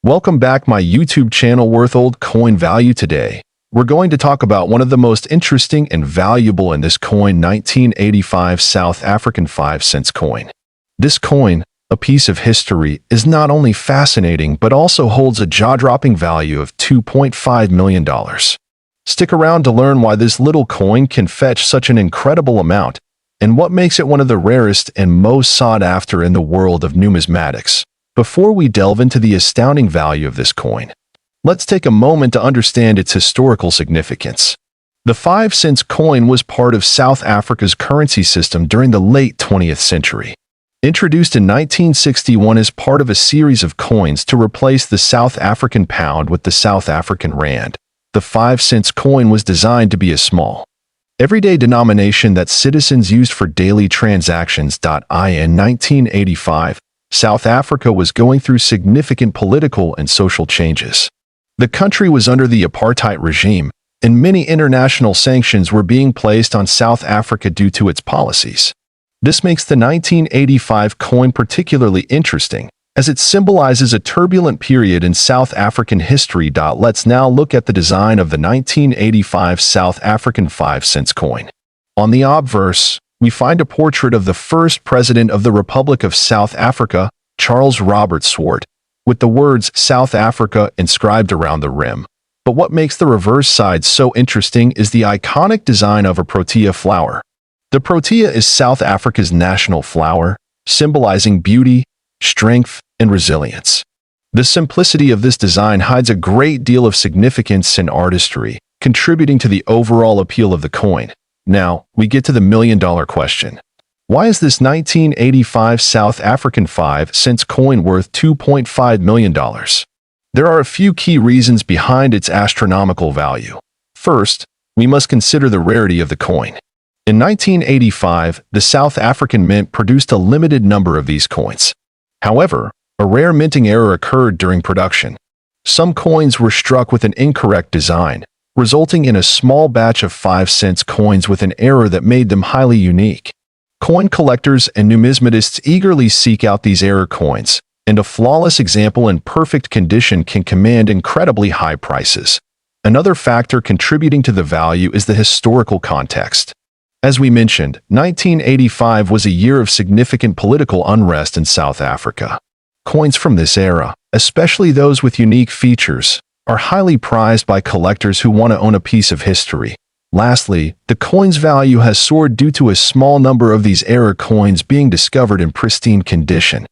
Welcome back my YouTube channel Worth Old Coin Value. Today, we're going to talk about one of the most interesting and valuable in this coin, 1985 South African 5 cents coin. This coin, a piece of history, is not only fascinating but also holds a jaw-dropping value of $2.5 million. Stick around to learn why this little coin can fetch such an incredible amount and what makes it one of the rarest and most sought after in the world of numismatics. Before we delve into the astounding value of this coin, let's take a moment to understand its historical significance. The 5 cents coin was part of South Africa's currency system during the late 20th century. Introduced in 1961 as part of a series of coins to replace the South African pound with the South African rand, the 5 cents coin was designed to be a small, everyday denomination that citizens used for daily transactions. In 1985, South Africa was going through significant political and social changes. The country was under the apartheid regime, and many international sanctions were being placed on South Africa due to its policies. This makes the 1985 coin particularly interesting, as it symbolizes a turbulent period in South African history. Let's now look at the design of the 1985 South African 5 cents coin. On the obverse, we find a portrait of the first president of the Republic of South Africa, Charles Robert Swart, with the words South Africa inscribed around the rim. But what makes the reverse side so interesting is the iconic design of a protea flower. The protea is South Africa's national flower, symbolizing beauty, strength, and resilience. The simplicity of this design hides a great deal of significance and artistry, contributing to the overall appeal of the coin. Now, we get to the million-dollar question. Why is this 1985 South African 5 cents coin worth $2.5 million? There are a few key reasons behind its astronomical value. First, we must consider the rarity of the coin. In 1985, the South African Mint produced a limited number of these coins. However, a rare minting error occurred during production. Some coins were struck with an incorrect design, resulting in a small batch of 5 cents coins with an error that made them highly unique. Coin collectors and numismatists eagerly seek out these error coins, and a flawless example in perfect condition can command incredibly high prices. Another factor contributing to the value is the historical context. As we mentioned, 1985 was a year of significant political unrest in South Africa. Coins from this era, especially those with unique features, are highly prized by collectors who want to own a piece of history. Lastly, the coin's value has soared due to a small number of these error coins being discovered in pristine condition.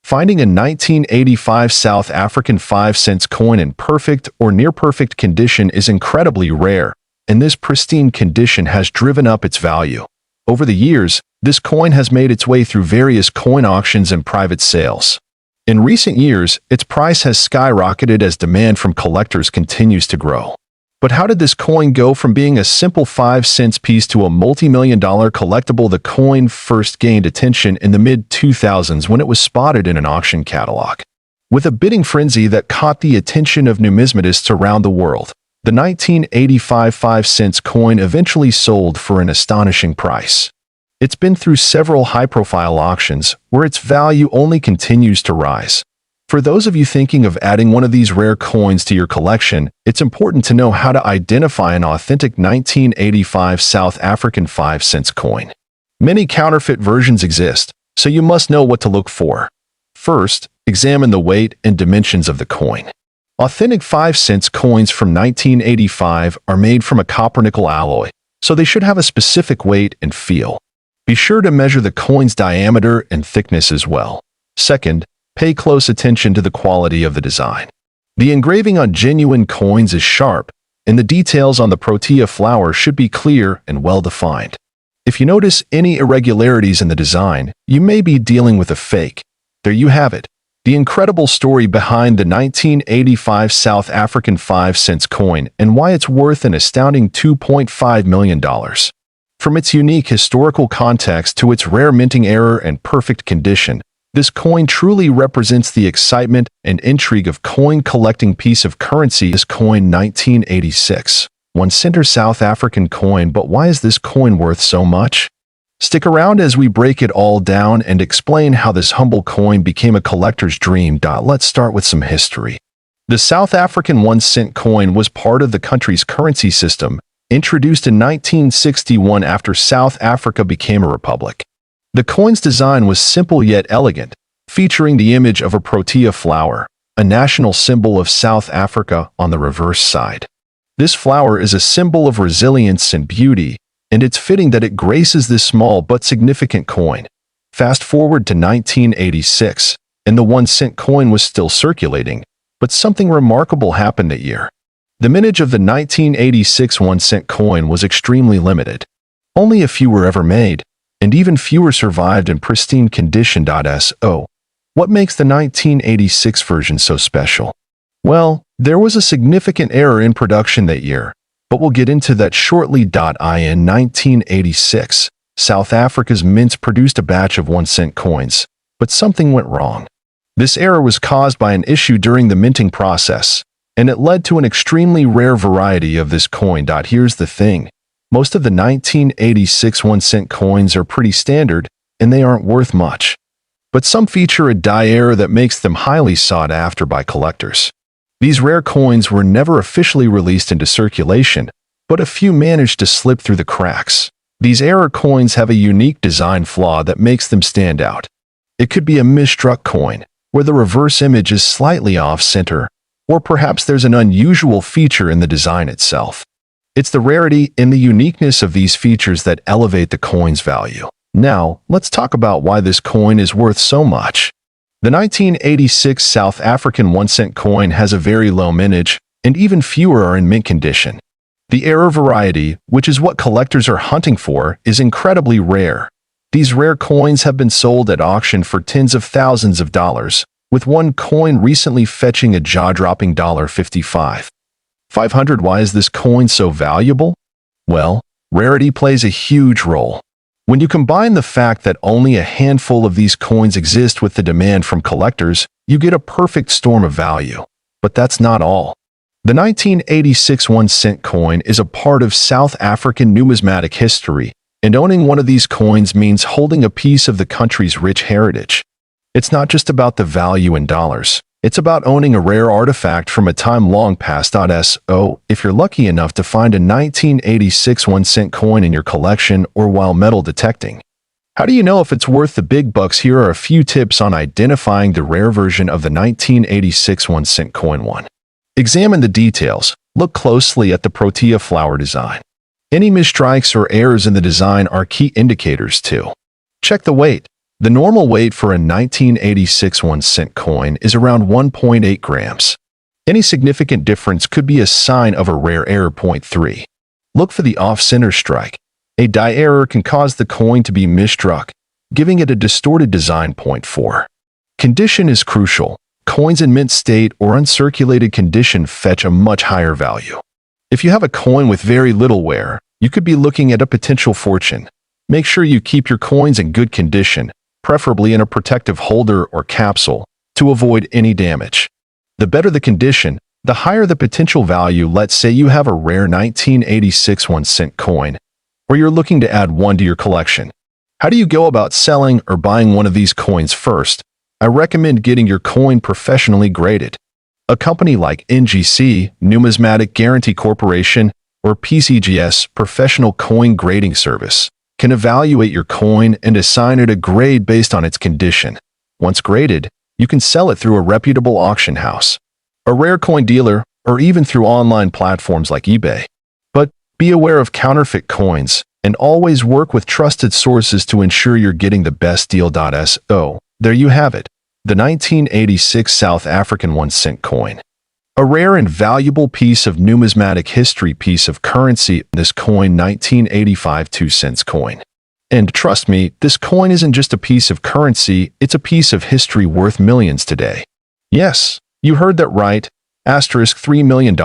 Finding a 1985 South African 5 cents coin in perfect or near-perfect condition is incredibly rare, and this pristine condition has driven up its value. Over the years, this coin has made its way through various coin auctions and private sales. In recent years, its price has skyrocketed as demand from collectors continues to grow. But how did this coin go from being a simple 5 cents piece to a multi-million-dollar collectible? The coin first gained attention in the mid-2000s when it was spotted in an auction catalog. With a bidding frenzy that caught the attention of numismatists around the world, the 1985 5 cents coin eventually sold for an astonishing price. It's been through several high-profile auctions, where its value only continues to rise. For those of you thinking of adding one of these rare coins to your collection, it's important to know how to identify an authentic 1985 South African 5 cents coin. Many counterfeit versions exist, so you must know what to look for. First, examine the weight and dimensions of the coin. Authentic 5 cents coins from 1985 are made from a copper-nickel alloy, so they should have a specific weight and feel. Be sure to measure the coin's diameter and thickness as well. Second, pay close attention to the quality of the design. The engraving on genuine coins is sharp, and the details on the protea flower should be clear and well-defined. If you notice any irregularities in the design, you may be dealing with a fake. There you have it, the incredible story behind the 1985 South African 5 cents coin and why it's worth an astounding $2.5 million. From its unique historical context to its rare minting error and perfect condition, this coin truly represents the excitement and intrigue of coin collecting. Piece of currency is coin 1986, 1 cent South African coin. But why is this coin worth so much? Stick around as we break it all down and explain how this humble coin became a collector's dream. Let's start with some history. The South African 1-cent coin was part of the country's currency system, introduced in 1961 after South Africa became a republic. The coin's design was simple yet elegant, featuring the image of a protea flower, a national symbol of South Africa, on the reverse side. This flower is a symbol of resilience and beauty, and it's fitting that it graces this small but significant coin. Fast forward to 1986, and the 1-cent coin was still circulating, but something remarkable happened that year. The mintage of the 1986 1-cent coin was extremely limited. Only a few were ever made, and even fewer survived in pristine condition. So, what makes the 1986 version so special? Well, there was a significant error in production that year, but we'll get into that shortly. In 1986, South Africa's mints produced a batch of 1-cent coins, but something went wrong. This error was caused by an issue during the minting process, and it led to an extremely rare variety of this coin. Here's the thing. Most of the 1986 1-cent coins are pretty standard, and they aren't worth much. But some feature a die error that makes them highly sought after by collectors. These rare coins were never officially released into circulation, but a few managed to slip through the cracks. These error coins have a unique design flaw that makes them stand out. It could be a misstruck coin, where the reverse image is slightly off-center, or perhaps there's an unusual feature in the design itself. It's the rarity and the uniqueness of these features that elevate the coin's value. Now, let's talk about why this coin is worth so much. The 1986 South African 1-cent coin has a very low mintage, and even fewer are in mint condition. The error variety, which is what collectors are hunting for, is incredibly rare. These rare coins have been sold at auction for tens of thousands of dollars, with one coin recently fetching a jaw-dropping $55. 500. Why is this coin so valuable? Well, rarity plays a huge role. When you combine the fact that only a handful of these coins exist with the demand from collectors, you get a perfect storm of value. But that's not all. The 1986 1-cent coin is a part of South African numismatic history, and owning one of these coins means holding a piece of the country's rich heritage. It's not just about the value in dollars. It's about owning a rare artifact from a time long past. So, if you're lucky enough to find a 1986 1-cent coin in your collection or while metal detecting, how do you know if it's worth the big bucks? Here are a few tips on identifying the rare version of the 1986 1-cent coin. 1. Examine the details. Look closely at the protea flower design. Any misstrikes or errors in the design are key indicators. 2. Check the weight. The normal weight for a 1986 1-cent coin is around 1.8 grams. Any significant difference could be a sign of a rare error. 3. Look for the off-center strike. A die error can cause the coin to be misstruck, giving it a distorted design. 4. Condition is crucial. Coins in mint state or uncirculated condition fetch a much higher value. If you have a coin with very little wear, you could be looking at a potential fortune. Make sure you keep your coins in good condition, preferably in a protective holder or capsule, to avoid any damage. The better the condition, the higher the potential value. Let's say you have a rare 1986 1-cent coin, or you're looking to add one to your collection. How do you go about selling or buying one of these coins? First, I recommend getting your coin professionally graded. A company like NGC, Numismatic Guarantee Corporation, or PCGS, Professional Coin Grading Service, can evaluate your coin and assign it a grade based on its condition. Once graded, you can sell it through a reputable auction house, a rare coin dealer, or even through online platforms like eBay. But be aware of counterfeit coins, and always work with trusted sources to ensure you're getting the best deal. So, there you have it, the 1986 South African 1-cent coin. A rare and valuable piece of numismatic history, piece of currency. This coin, 1985 2-cent coin. And trust me, this coin isn't just a piece of currency, it's a piece of history worth millions today. Yes, you heard that right, $3 million.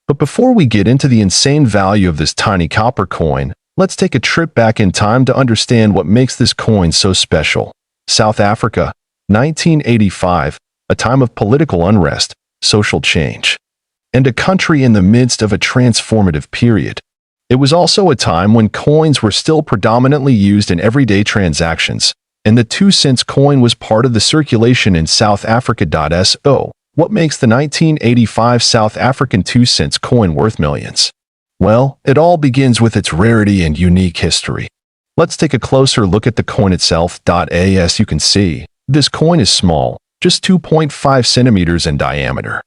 But before we get into the insane value of this tiny copper coin, let's take a trip back in time to understand what makes this coin so special. South Africa, 1985, a time of political unrest, social change, and a country in the midst of a transformative period. It was also a time when coins were still predominantly used in everyday transactions, and the 2-cent coin was part of the circulation in South Africa. So, What makes the 1985 South African 2-cent coin worth millions? Well, it all begins with its rarity and unique history. Let's take a closer look at the coin itself. As you can see, this coin is small, just 2.5 centimeters in diameter.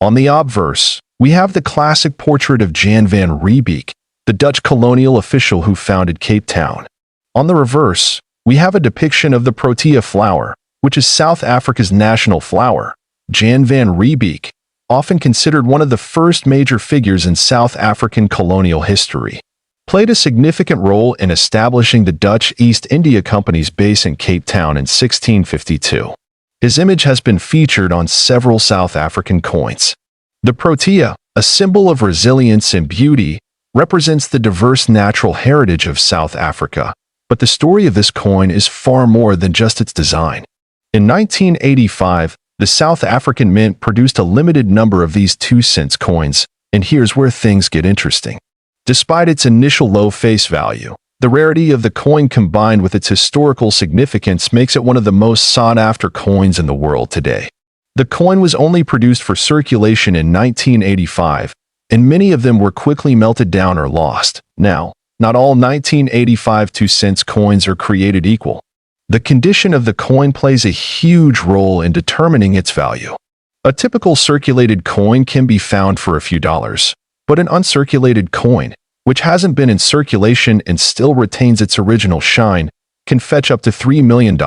On the obverse, we have the classic portrait of Jan van Riebeeck, the Dutch colonial official who founded Cape Town. On the reverse, we have a depiction of the protea flower, which is South Africa's national flower. Jan van Riebeeck, often considered one of the first major figures in South African colonial history, played a significant role in establishing the Dutch East India Company's base in Cape Town in 1652. His image has been featured on several South African coins. The protea, a symbol of resilience and beauty, represents the diverse natural heritage of South Africa, but the story of this coin is far more than just its design. In 1985, the South African Mint produced a limited number of these 2-cent coins, and here's where things get interesting. Despite its initial low face value, the rarity of the coin combined with its historical significance makes it one of the most sought-after coins in the world today. The coin was only produced for circulation in 1985, and many of them were quickly melted down or lost. Now, not all 1985 2-cent coins are created equal. The condition of the coin plays a huge role in determining its value. A typical circulated coin can be found for a few dollars, but an uncirculated coin, which hasn't been in circulation and still retains its original shine, can fetch up to $3 million.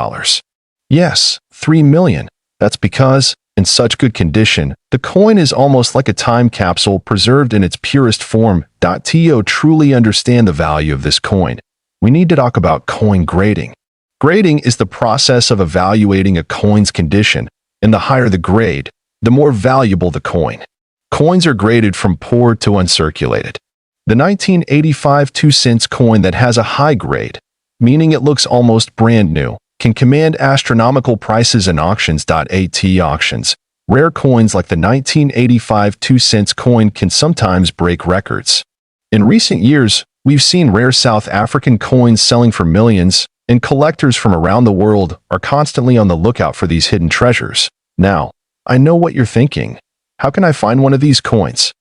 Yes, $3 million. That's because, in such good condition, the coin is almost like a time capsule preserved in its purest form. To truly understand the value of this coin, we need to talk about coin grading. Grading is the process of evaluating a coin's condition, and the higher the grade, the more valuable the coin. Coins are graded from poor to uncirculated. The 1985 2-cent coin that has a high grade, meaning it looks almost brand new, can command astronomical prices in auctions. Auctions. Rare coins like the 1985 2-cent coin can sometimes break records. In recent years, we've seen rare South African coins selling for millions, and collectors from around the world are constantly on the lookout for these hidden treasures. Now, I know what you're thinking. How can I find one of these coins?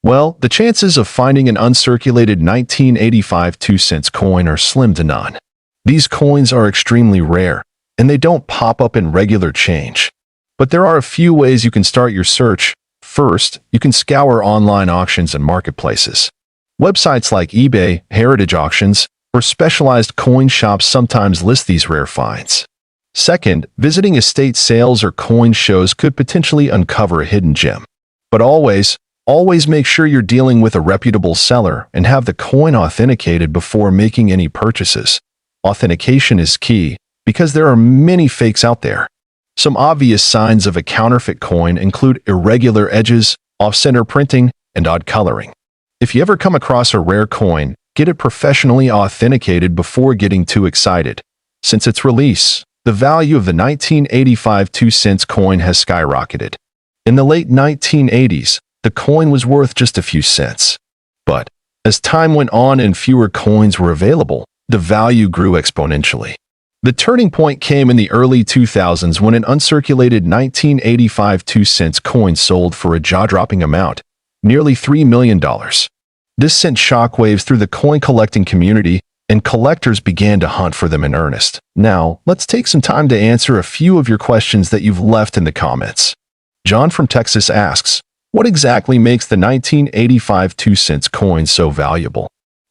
Well, the chances of finding an uncirculated 1985 2-cent coin are slim to none. These coins are extremely rare, and they don't pop up in regular change. But there are a few ways you can start your search. First, you can scour online auctions and marketplaces. Websites like eBay, Heritage Auctions, or specialized coin shops sometimes list these rare finds. Second, visiting estate sales or coin shows could potentially uncover a hidden gem. But always make sure you're dealing with a reputable seller and have the coin authenticated before making any purchases. Authentication is key because there are many fakes out there. Some obvious signs of a counterfeit coin include irregular edges, off-center printing, and odd coloring. If you ever come across a rare coin, get it professionally authenticated before getting too excited. Since its release, the value of the 1985 2-cent coin has skyrocketed. In the late 1980s, the coin was worth just a few cents. But as time went on and fewer coins were available, the value grew exponentially. The turning point came in the early 2000s when an uncirculated 1985 2-cent coin sold for a jaw-dropping amount, nearly $3 million. This sent shockwaves through the coin collecting community, and collectors began to hunt for them in earnest. Now, let's take some time to answer a few of your questions that you've left in the comments. John from Texas asks, what exactly makes the 1985 2-cent coin so valuable?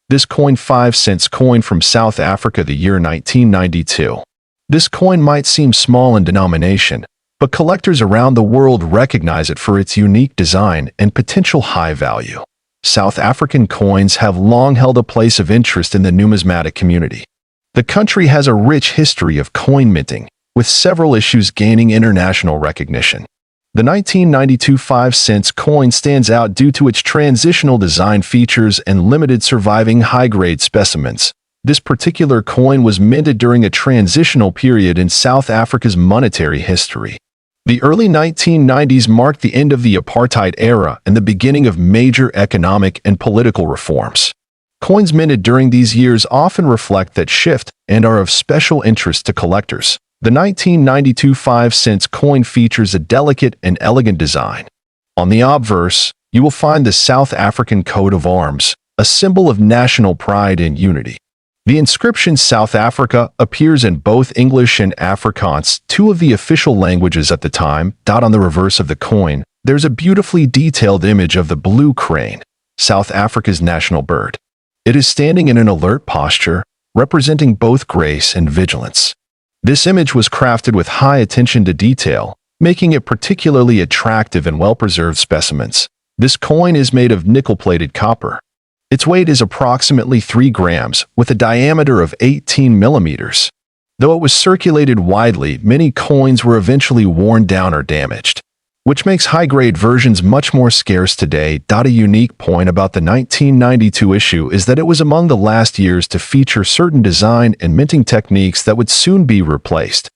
This coin 5-cent coin from South Africa, the year 1992. This coin might seem small in denomination, but collectors around the world recognize it for its unique design and potential high value. South African coins have long held a place of interest in the numismatic community. The country has a rich history of coin minting, with several issues gaining international recognition. The 1992 5-cent coin stands out due to its transitional design features and limited surviving high-grade specimens. This particular coin was minted during a transitional period in South Africa's monetary history. The early 1990s marked the end of the apartheid era and the beginning of major economic and political reforms. Coins minted during these years often reflect that shift and are of special interest to collectors. The 1992 5-cent coin features a delicate and elegant design. On the obverse, you will find the South African coat of arms, a symbol of national pride and unity. The inscription South Africa appears in both English and Afrikaans, two of the official languages at the time. On the reverse of the coin, there's a beautifully detailed image of the blue crane, South Africa's national bird. It is standing in an alert posture, representing both grace and vigilance. This image was crafted with high attention to detail, making it particularly attractive in well-preserved specimens. This coin is made of nickel-plated copper. Its weight is approximately 3 grams, with a diameter of 18 millimeters. Though it was circulated widely, many coins were eventually worn down or damaged, which makes high-grade versions much more scarce today. A unique point about the 1992 issue is that it was among the last years to feature certain design and minting techniques that would soon be replaced.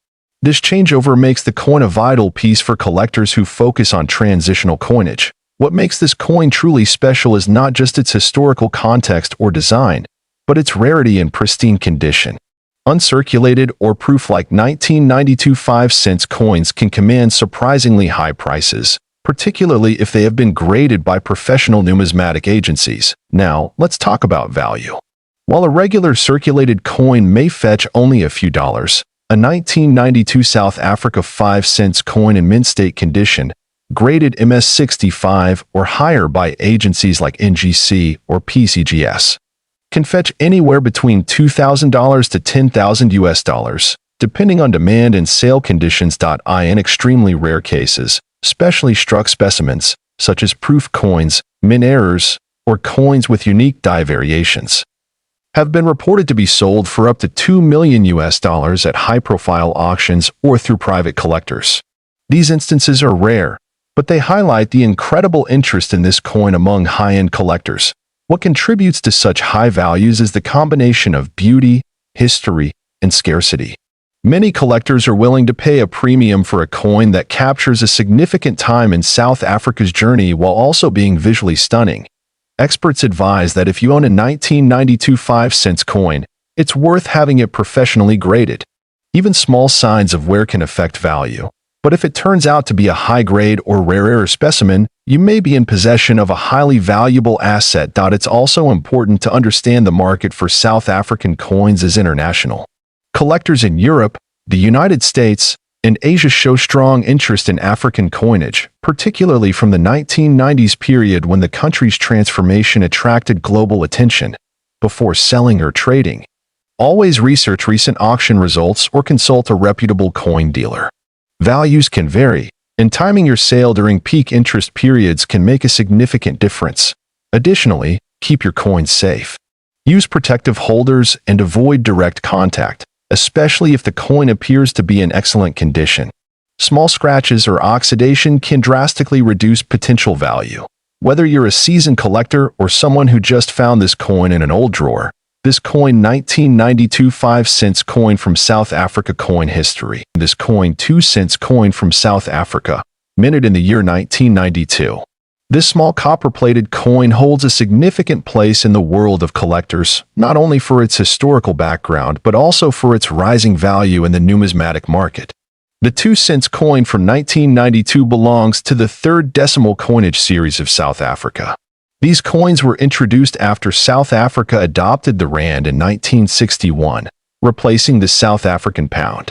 This changeover makes the coin a vital piece for collectors who focus on transitional coinage. What makes this coin truly special is not just its historical context or design, but its rarity and pristine condition. Uncirculated or proof-like 1992 5-cent coins can command surprisingly high prices, particularly if they have been graded by professional numismatic agencies. Now, let's talk about value. While a regular circulated coin may fetch only a few dollars, a 1992 South Africa 5-cent coin in mint state condition, graded MS65 or higher by agencies like NGC or PCGS, can fetch anywhere between $2,000 to $10,000, depending on demand and sale conditions. In extremely rare cases, specially struck specimens, such as proof coins, mint errors, or coins with unique die variations, have been reported to be sold for up to $2 million at high-profile auctions or through private collectors. These instances are rare, but they highlight the incredible interest in this coin among high-end collectors. What contributes to such high values is the combination of beauty, history, and scarcity. Many collectors are willing to pay a premium for a coin that captures a significant time in South Africa's journey while also being visually stunning. Experts advise that if you own a 1992 5-cent coin, it's worth having it professionally graded. Even small signs of wear can affect value. But if it turns out to be a high-grade or rare specimen, you may be in possession of a highly valuable asset. It's also important to understand the market for South African coins is international. Collectors in Europe, the United States, and Asia show strong interest in African coinage, particularly from the 1990s period when the country's transformation attracted global attention. Before selling or trading, always research recent auction results or consult a reputable coin dealer. Values can vary, and timing your sale during peak interest periods can make a significant difference. Additionally, keep your coins safe. Use protective holders and avoid direct contact, especially if the coin appears to be in excellent condition. Small scratches or oxidation can drastically reduce potential value. Whether you're a seasoned collector or someone who just found this coin in an old drawer, this coin 1992 5-cent coin from South Africa coin history. This coin 2-cent coin from South Africa, minted in the year 1992. This small copper-plated coin holds a significant place in the world of collectors, not only for its historical background but also for its rising value in the numismatic market. The 2-cent coin from 1992 belongs to the third decimal coinage series of South Africa. These coins were introduced after South Africa adopted the rand in 1961, replacing the South African pound.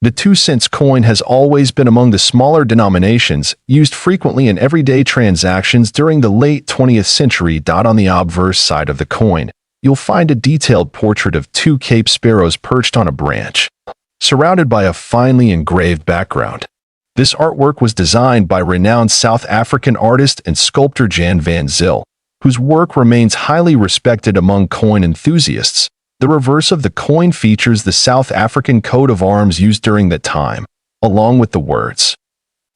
The 2-cent coin has always been among the smaller denominations used frequently in everyday transactions during the late 20th century. On the obverse side of the coin, you'll find a detailed portrait of 2 Cape sparrows perched on a branch, surrounded by a finely engraved background. This artwork was designed by renowned South African artist and sculptor Jan van Zyl, whose work remains highly respected among coin enthusiasts. The reverse of the coin features the South African coat of arms used during that time, along with the words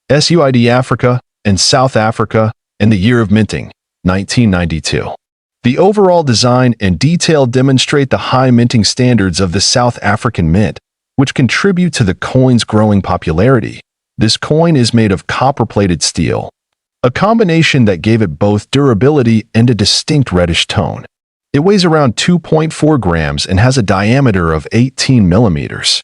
SUID Africa and South Africa and the year of minting, 1992. The overall design and detail demonstrate the high minting standards of the South African mint, which contribute to the coin's growing popularity. This coin is made of copper-plated steel, a combination that gave it both durability and a distinct reddish tone. It weighs around 2.4 grams and has a diameter of 18 millimeters.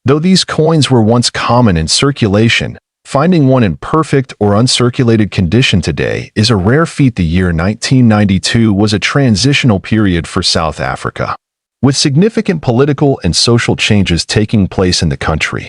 Though these coins were once common in circulation, finding one in perfect or uncirculated condition today is a rare feat. The year 1992 was a transitional period for South Africa, with significant political and social changes taking place in the country.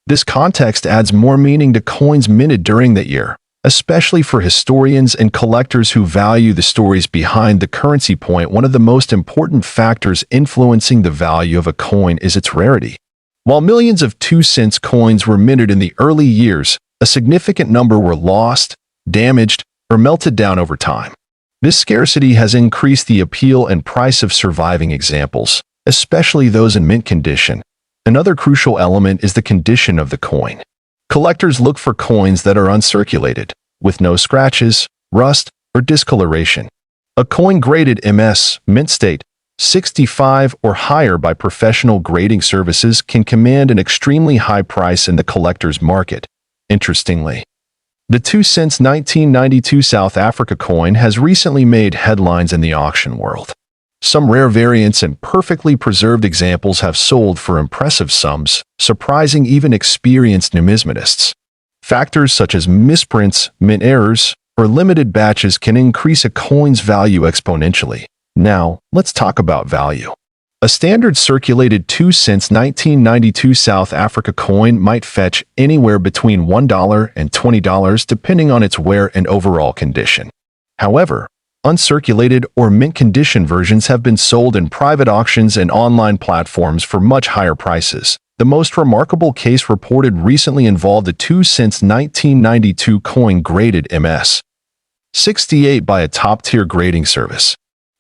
This context adds more meaning to coins minted during that year, especially for historians and collectors who value the stories behind the currency. One of the most important factors influencing the value of a coin is its rarity. While millions of 2-cent coins were minted in the early years, a significant number were lost, damaged, or melted down over time. This scarcity has increased the appeal and price of surviving examples, especially those in mint condition. Another crucial element is the condition of the coin. Collectors look for coins that are uncirculated, with no scratches, rust, or discoloration. A coin graded MS, mint state, 65 or higher by professional grading services can command an extremely high price in the collector's market. Interestingly, the 2-cent 1992 South Africa coin has recently made headlines in the auction world. Some rare variants and perfectly preserved examples have sold for impressive sums, surprising even experienced numismatists. Factors such as misprints, mint errors, or limited batches can increase a coin's value exponentially. Now, let's talk about value. A standard circulated 2-cent 1992 South Africa coin might fetch anywhere between $1 and $20 depending on its wear and overall condition. However, uncirculated or mint condition versions have been sold in private auctions and online platforms for much higher prices. The most remarkable case reported recently involved a 2-cent 1992 coin graded MS 68 by a top-tier grading service.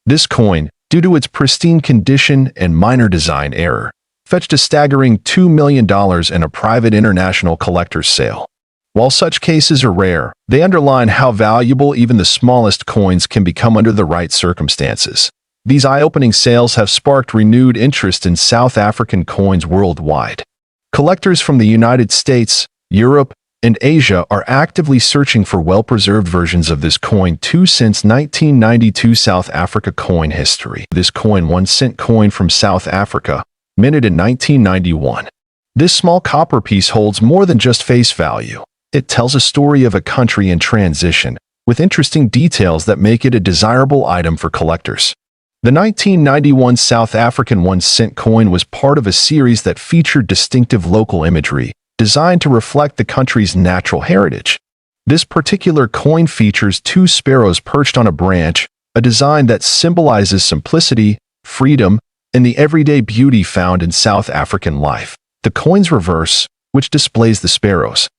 This coin, due to its pristine condition and minor design error, fetched a staggering $2 million in a private international collector's sale. While such cases are rare, they underline how valuable even the smallest coins can become under the right circumstances. These eye-opening sales have sparked renewed interest in South African coins worldwide. Collectors from the United States, Europe, and Asia are actively searching for well-preserved versions of this coin. 2-cent 1992 South Africa coin history. This coin, 1-cent coin from South Africa, minted in 1991. This small copper piece holds more than just face value. It tells a story of a country in transition, with interesting details that make it a desirable item for collectors. The 1991 South African 1-cent coin was part of a series that featured distinctive local imagery, designed to reflect the country's natural heritage. This particular coin features 2 sparrows perched on a branch, a design that symbolizes simplicity, freedom, and the everyday beauty found in South African life. The coin's reverse, which displays the sparrows,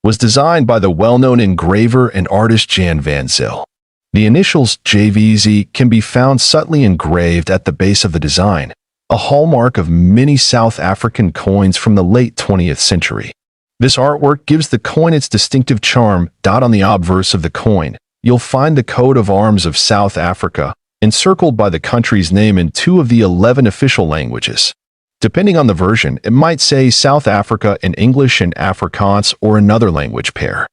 was designed by the well-known engraver and artist Jan van Zyl. The initials JVZ can be found subtly engraved at the base of the design, a hallmark of many South African coins from the late 20th century. This artwork gives the coin its distinctive charm. On the obverse of the coin, you'll find the coat of arms of South Africa, encircled by the country's name in 2 of the 11 official languages. Depending on the version, it might say South Africa in English and Afrikaans or another language pair.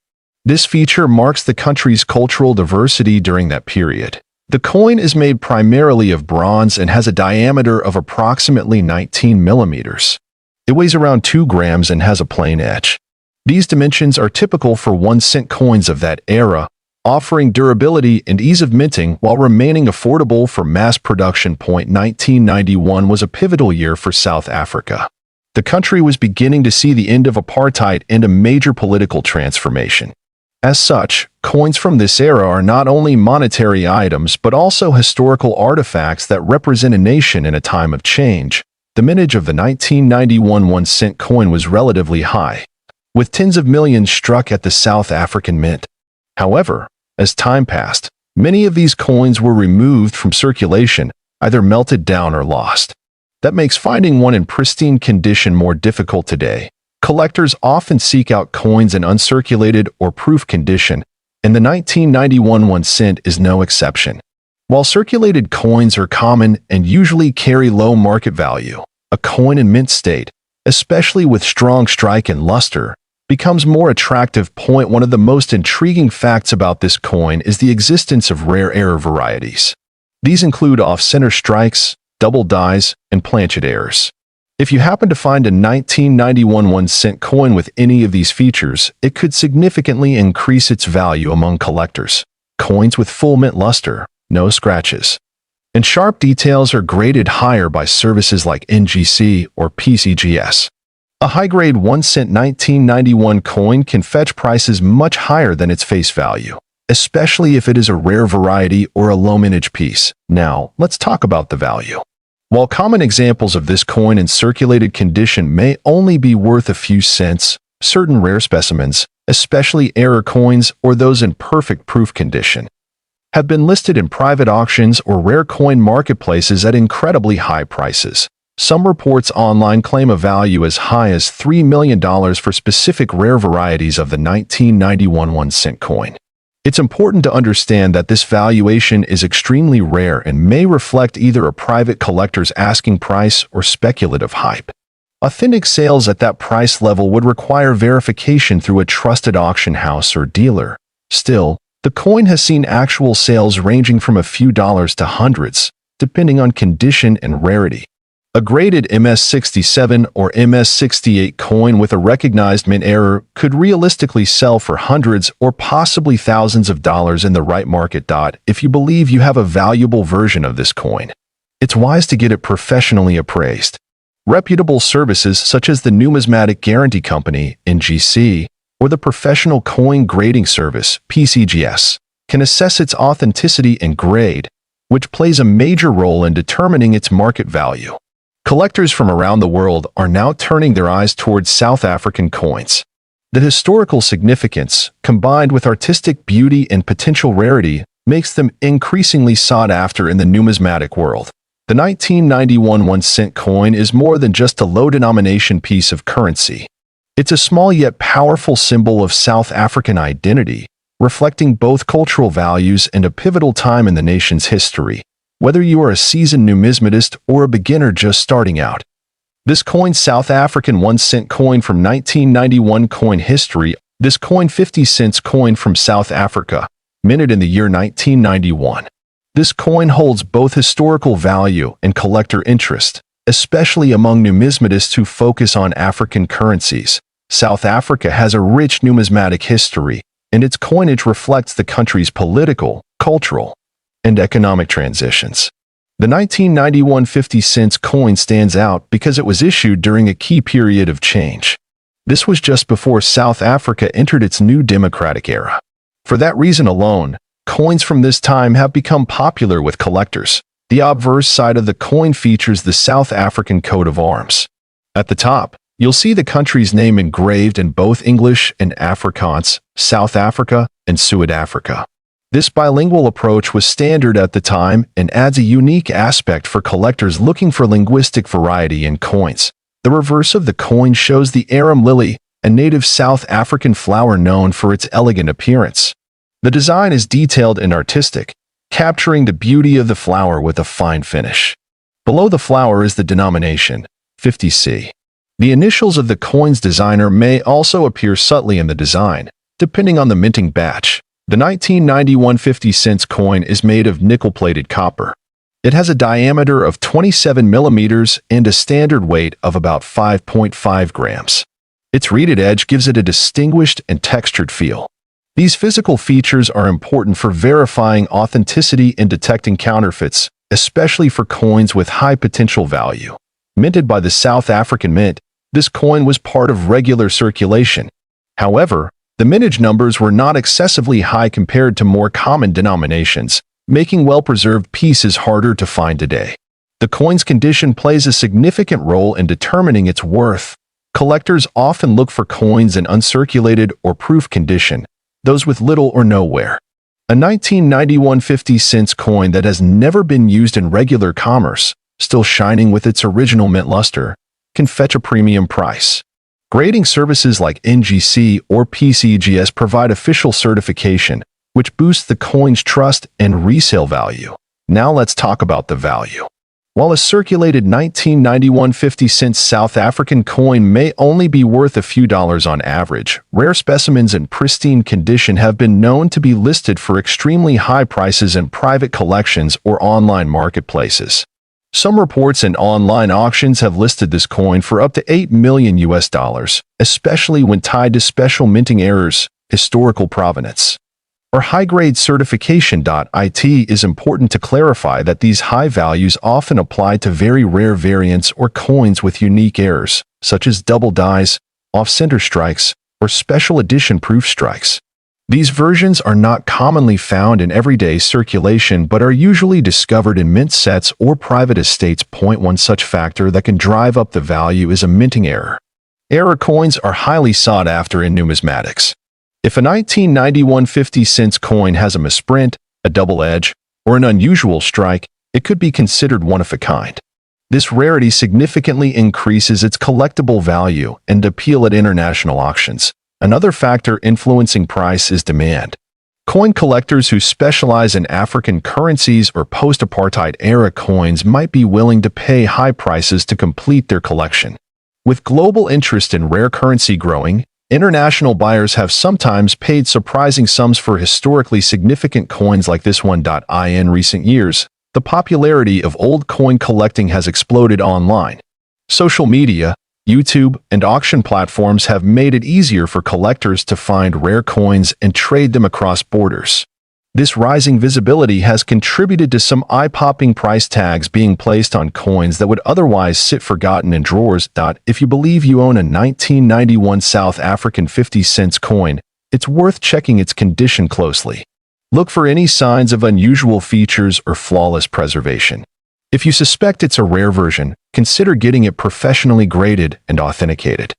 This feature marks the country's cultural diversity during that period. The coin is made primarily of bronze and has a diameter of approximately 19 millimeters. It weighs around 2 grams and has a plain edge. These dimensions are typical for 1-cent coins of that era, offering durability and ease of minting while remaining affordable for mass production. 1991 was a pivotal year for South Africa. The country was beginning to see the end of apartheid and a major political transformation. As such, coins from this era are not only monetary items but also historical artifacts that represent a nation in a time of change. The mintage of the 1991 1-cent coin was relatively high, with tens of millions struck at the South African Mint. However, as time passed, many of these coins were removed from circulation, either melted down or lost. That makes finding one in pristine condition more difficult today. Collectors often seek out coins in uncirculated or proof condition, and the 1991 1-cent is no exception. While circulated coins are common and usually carry low market value, a coin in mint state, especially with strong strike and luster, becomes more attractive. One of the most intriguing facts about this coin is the existence of rare error varieties. These include off-center strikes, double dies, and planchet errors. If you happen to find a 1991 1-cent coin with any of these features, it could significantly increase its value among collectors. Coins with full mint luster, no scratches, and sharp details are graded higher by services like NGC or PCGS. A high-grade 1-cent 1991 coin can fetch prices much higher than its face value, especially if it is a rare variety or a low-mintage piece. Now, let's talk about the value. While common examples of this coin in circulated condition may only be worth a few cents, certain rare specimens, especially error coins or those in perfect proof condition, have been listed in private auctions or rare coin marketplaces at incredibly high prices. Some reports online claim a value as high as $3 million for specific rare varieties of the 1991 1-cent coin. It's important to understand that this valuation is extremely rare and may reflect either a private collector's asking price or speculative hype. Authentic sales at that price level would require verification through a trusted auction house or dealer. Still, the coin has seen actual sales ranging from a few dollars to hundreds, depending on condition and rarity. A graded MS-67 or MS-68 coin with a recognized mint error could realistically sell for hundreds or possibly thousands of dollars in the right market. If you believe you have a valuable version of this coin, it's wise to get it professionally appraised. Reputable services such as the Numismatic Guarantee Company, NGC, or the Professional Coin Grading Service, PCGS, can assess its authenticity and grade, which plays a major role in determining its market value. Collectors from around the world are now turning their eyes towards South African coins. The historical significance, combined with artistic beauty and potential rarity, makes them increasingly sought after in the numismatic world. The 1991 1-cent coin is more than just a low-denomination piece of currency. It's a small yet powerful symbol of South African identity, reflecting both cultural values and a pivotal time in the nation's history. Whether you are a seasoned numismatist or a beginner just starting out, this coin's South African 1-cent coin from 1991 coin history. This coin 50 cents coin from South Africa, minted in the year 1991. This coin holds both historical value and collector interest, especially among numismatists who focus on African currencies. South Africa has a rich numismatic history, and its coinage reflects the country's political, cultural, and economic transitions. The 1991 50 cents coin stands out because it was issued during a key period of change. This was just before South Africa entered its new democratic era. For that reason alone, coins from this time have become popular with collectors. The obverse side of the coin features the South African coat of arms. At the top, you'll see the country's name engraved in both English and Afrikaans, South Africa and Suid-Afrika. This bilingual approach was standard at the time and adds a unique aspect for collectors looking for linguistic variety in coins. The reverse of the coin shows the arum lily, a native South African flower known for its elegant appearance. The design is detailed and artistic, capturing the beauty of the flower with a fine finish. Below the flower is the denomination, 50C. The initials of the coin's designer may also appear subtly in the design, depending on the minting batch. The 1991 50 cents coin is made of nickel-plated copper. It has a diameter of 27 millimeters and a standard weight of about 5.5 grams. Its reeded edge gives it a distinguished and textured feel. These physical features are important for verifying authenticity and detecting counterfeits, especially for coins with high potential value. Minted by the South African Mint, this coin was part of regular circulation. However, the mintage numbers were not excessively high compared to more common denominations, making well-preserved pieces harder to find today. The coin's condition plays a significant role in determining its worth. Collectors often look for coins in uncirculated or proof condition, those with little or no wear. A 1991 50 cents coin that has never been used in regular commerce, still shining with its original mint luster, can fetch a premium price. Grading services like NGC or PCGS provide official certification, which boosts the coin's trust and resale value. Now let's talk about the value. While a circulated 1991 50 cents South African coin may only be worth a few dollars on average, rare specimens in pristine condition have been known to be listed for extremely high prices in private collections or online marketplaces. Some reports and online auctions have listed this coin for up to $8 million US, especially when tied to special minting errors, historical provenance, or high-grade certification. It is important to clarify that these high values often apply to very rare variants or coins with unique errors, such as double dies, off-center strikes, or special edition proof strikes. These versions are not commonly found in everyday circulation but are usually discovered in mint sets or private estates. One such factor that can drive up the value is a minting error. Error coins are highly sought after in numismatics. If a 1991 50-cent coin has a misprint, a double edge, or an unusual strike, it could be considered one of a kind. This rarity significantly increases its collectible value and appeal at international auctions. Another factor influencing price is demand. Coin collectors who specialize in African currencies or post-apartheid-era coins might be willing to pay high prices to complete their collection. With global interest in rare currency growing, international buyers have sometimes paid surprising sums for historically significant coins like this one. In recent years, the popularity of old coin collecting has exploded online. Social media, YouTube, and auction platforms have made it easier for collectors to find rare coins and trade them across borders. This rising visibility has contributed to some eye-popping price tags being placed on coins that would otherwise sit forgotten in drawers. If you believe you own a 1991 South African 50-cent coin, it's worth checking its condition closely. Look for any signs of unusual features or flawless preservation. If you suspect it's a rare version, consider getting it professionally graded and authenticated.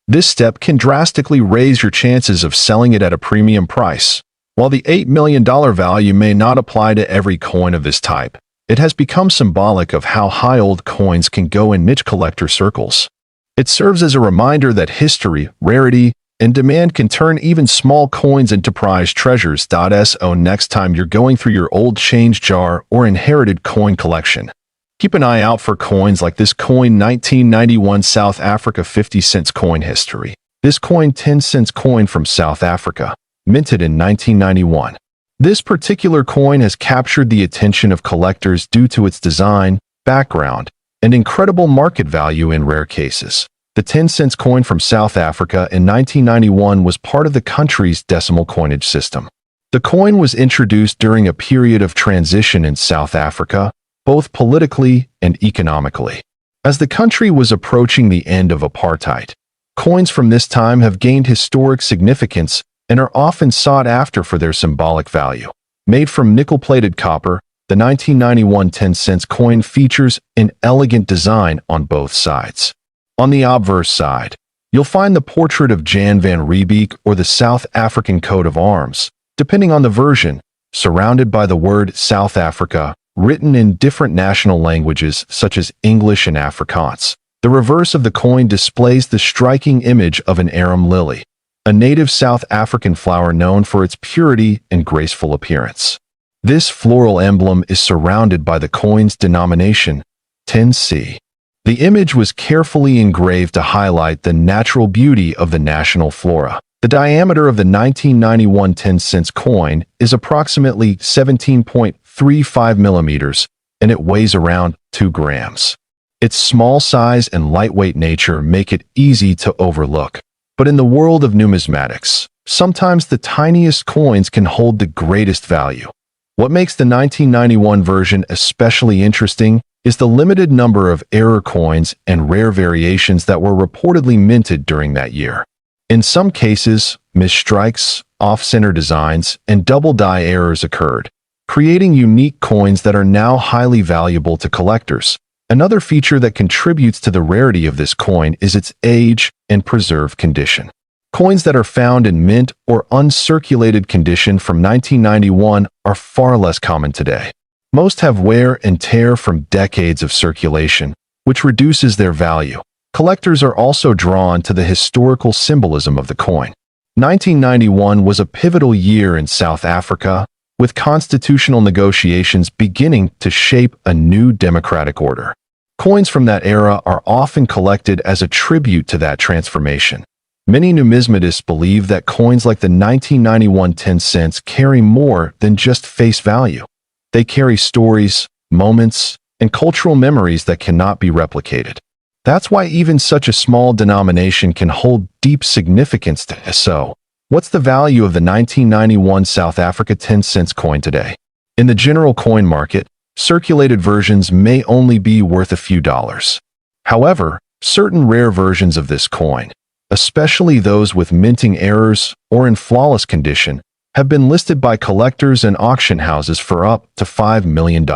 This step can drastically raise your chances of selling it at a premium price. While the $8 million value may not apply to every coin of this type, it has become symbolic of how high old coins can go in niche collector circles. It serves as a reminder that history, rarity, and demand can turn even small coins into prized treasures. So next time you're going through your old change jar or inherited coin collection, keep an eye out for coins like this coin 1991 South Africa 50-cent coin history. This coin 10-cent coin from South Africa, minted in 1991. This particular coin has captured the attention of collectors due to its design, background, and incredible market value in rare cases. The 10-cent coin from South Africa in 1991 was part of the country's decimal coinage system. The coin was introduced during a period of transition in South Africa, both politically and economically. As the country was approaching the end of apartheid, coins from this time have gained historic significance and are often sought after for their symbolic value. Made from nickel-plated copper, the 1991 10-cent coin features an elegant design on both sides. On the obverse side, you'll find the portrait of Jan van Riebeeck or the South African coat of arms, depending on the version, surrounded by the word South Africa, written in different national languages such as English and Afrikaans. The reverse of the coin displays the striking image of an arum lily, a native South African flower known for its purity and graceful appearance. This floral emblem is surrounded by the coin's denomination, 10C. The image was carefully engraved to highlight the natural beauty of the national flora. The diameter of the 1991 10-cent coin is approximately 17.35 millimeters, and it weighs around 2 grams. Its small size and lightweight nature make it easy to overlook. But in the world of numismatics, sometimes the tiniest coins can hold the greatest value. What makes the 1991 version especially interesting is the limited number of error coins and rare variations that were reportedly minted during that year. In some cases, misstrikes, off-center designs, and double die errors occurred, creating unique coins that are now highly valuable to collectors. Another feature that contributes to the rarity of this coin is its age and preserved condition. Coins that are found in mint or uncirculated condition from 1991 are far less common today. Most have wear and tear from decades of circulation, which reduces their value. Collectors are also drawn to the historical symbolism of the coin. 1991 was a pivotal year in South Africa, with constitutional negotiations beginning to shape a new democratic order. Coins from that era are often collected as a tribute to that transformation. Many numismatists believe that coins like the 1991 10 cents carry more than just face value. They carry stories, moments, and cultural memories that cannot be replicated. That's why even such a small denomination can hold deep significance to us. So, what's the value of the 1991 South Africa 10 cents coin today? In the general coin market, circulated versions may only be worth a few dollars. However, certain rare versions of this coin, especially those with minting errors or in flawless condition, have been listed by collectors and auction houses for up to $5 million.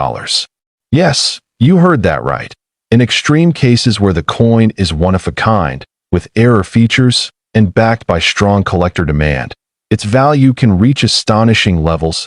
Yes, you heard that right. In extreme cases where the coin is one of a kind, with error features, and backed by strong collector demand, its value can reach astonishing levels.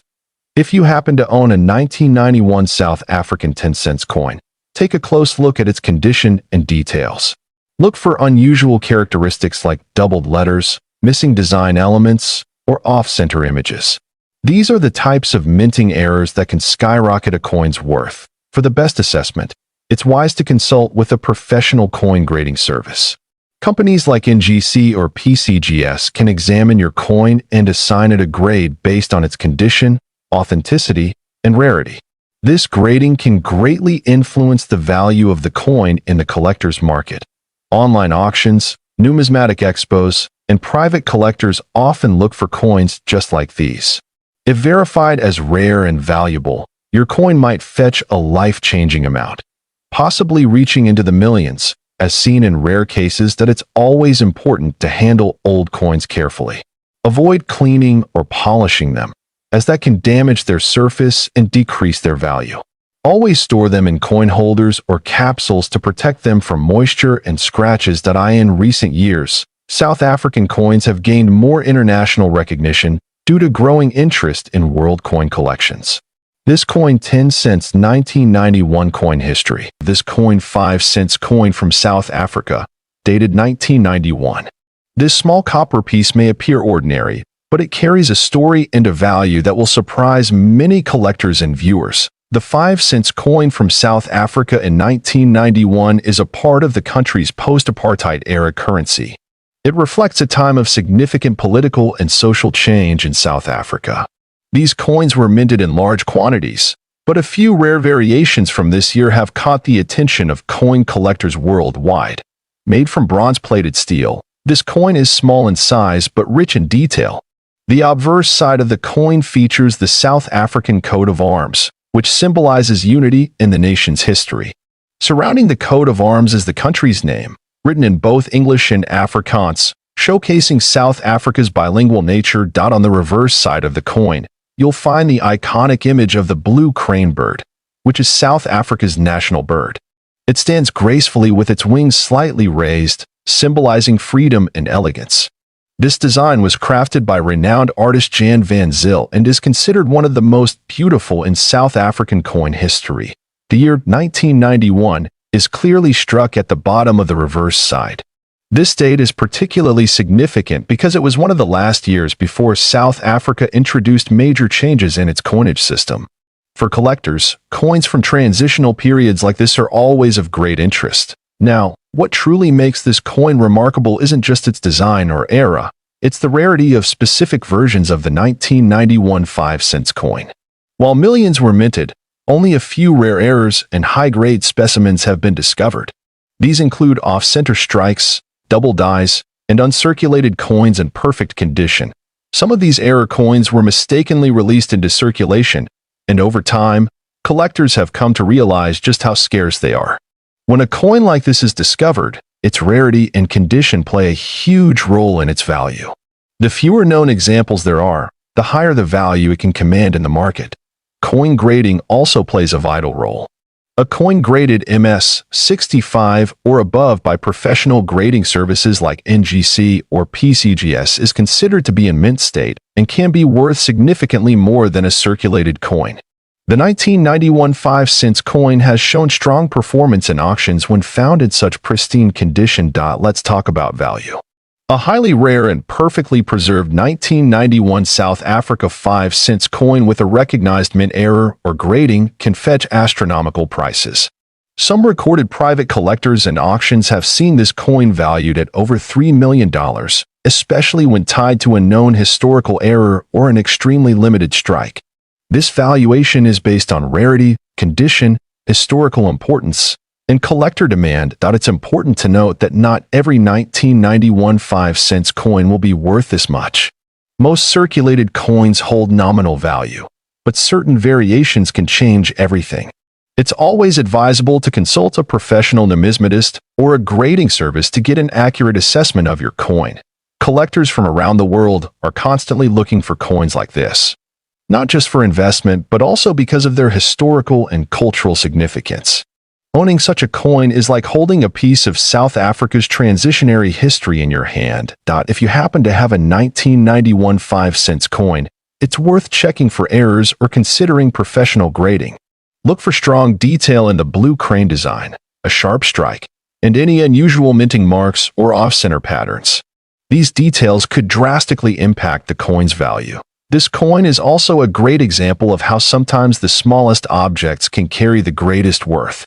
If you happen to own a 1991 South African 10 cents coin, take a close look at its condition and details. Look for unusual characteristics like doubled letters, missing design elements, or off-center images. These are the types of minting errors that can skyrocket a coin's worth. For the best assessment, it's wise to consult with a professional coin grading service. Companies like NGC or PCGS can examine your coin and assign it a grade based on its condition, authenticity, and rarity. This grading can greatly influence the value of the coin in the collector's market. Online auctions, numismatic expos, and private collectors often look for coins just like these. If verified as rare and valuable, your coin might fetch a life-changing amount, possibly reaching into the millions, as seen in rare cases. That it's always important to handle old coins carefully. Avoid cleaning or polishing them, as that can damage their surface and decrease their value. Always store them in coin holders or capsules to protect them from moisture and scratches. In recent years, South African coins have gained more international recognition due to growing interest in world coin collections. This coin 10 cents 1991 coin history. This coin 5 cents coin from South Africa, dated 1991. This small copper piece may appear ordinary, but it carries a story and a value that will surprise many collectors and viewers. The 5 cents coin from South Africa in 1991 is a part of the country's post-apartheid era currency. It reflects a time of significant political and social change in South Africa. These coins were minted in large quantities, but a few rare variations from this year have caught the attention of coin collectors worldwide. Made from bronze-plated steel, this coin is small in size but rich in detail. The obverse side of the coin features the South African coat of arms, which symbolizes unity in the nation's history. Surrounding the coat of arms is the country's name, written in both English and Afrikaans, showcasing South Africa's bilingual nature. On the reverse side of the coin, you'll find the iconic image of the blue crane bird, which is South Africa's national bird. It stands gracefully with its wings slightly raised, symbolizing freedom and elegance. This design was crafted by renowned artist Jan van Zyl and is considered one of the most beautiful in South African coin history. The year 1991 is clearly struck at the bottom of the reverse side. This date is particularly significant because it was one of the last years before South Africa introduced major changes in its coinage system. For collectors, coins from transitional periods like this are always of great interest. Now, what truly makes this coin remarkable isn't just its design or era, it's the rarity of specific versions of the 1991 5 cents coin. While millions were minted, only a few rare errors and high-grade specimens have been discovered. These include off-center strikes, double dies, and uncirculated coins in perfect condition. Some of these error coins were mistakenly released into circulation, and over time, collectors have come to realize just how scarce they are. When a coin like this is discovered, its rarity and condition play a huge role in its value. The fewer known examples there are, the higher the value it can command in the market. Coin grading also plays a vital role. A coin graded MS 65 or above by professional grading services like NGC or PCGS is considered to be in mint state and can be worth significantly more than a circulated coin. The 1991 5 cents coin has shown strong performance in auctions when found in such pristine condition. Let's talk about value. A highly rare and perfectly preserved 1991 South Africa 5 cents coin with a recognized mint error or grading can fetch astronomical prices. Some recorded private collectors and auctions have seen this coin valued at over $3 million, especially when tied to a known historical error or an extremely limited strike. This valuation is based on rarity, condition, historical importance, and collector demand. It's important to note that not every 1991 5-cent coin will be worth this much. Most circulated coins hold nominal value, but certain variations can change everything. It's always advisable to consult a professional numismatist or a grading service to get an accurate assessment of your coin. Collectors from around the world are constantly looking for coins like this, not just for investment, but also because of their historical and cultural significance. Owning such a coin is like holding a piece of South Africa's transitionary history in your hand. If you happen to have a 1991 5-cent coin, it's worth checking for errors or considering professional grading. Look for strong detail in the blue crane design, a sharp strike, and any unusual minting marks or off-center patterns. These details could drastically impact the coin's value. This coin is also a great example of how sometimes the smallest objects can carry the greatest worth.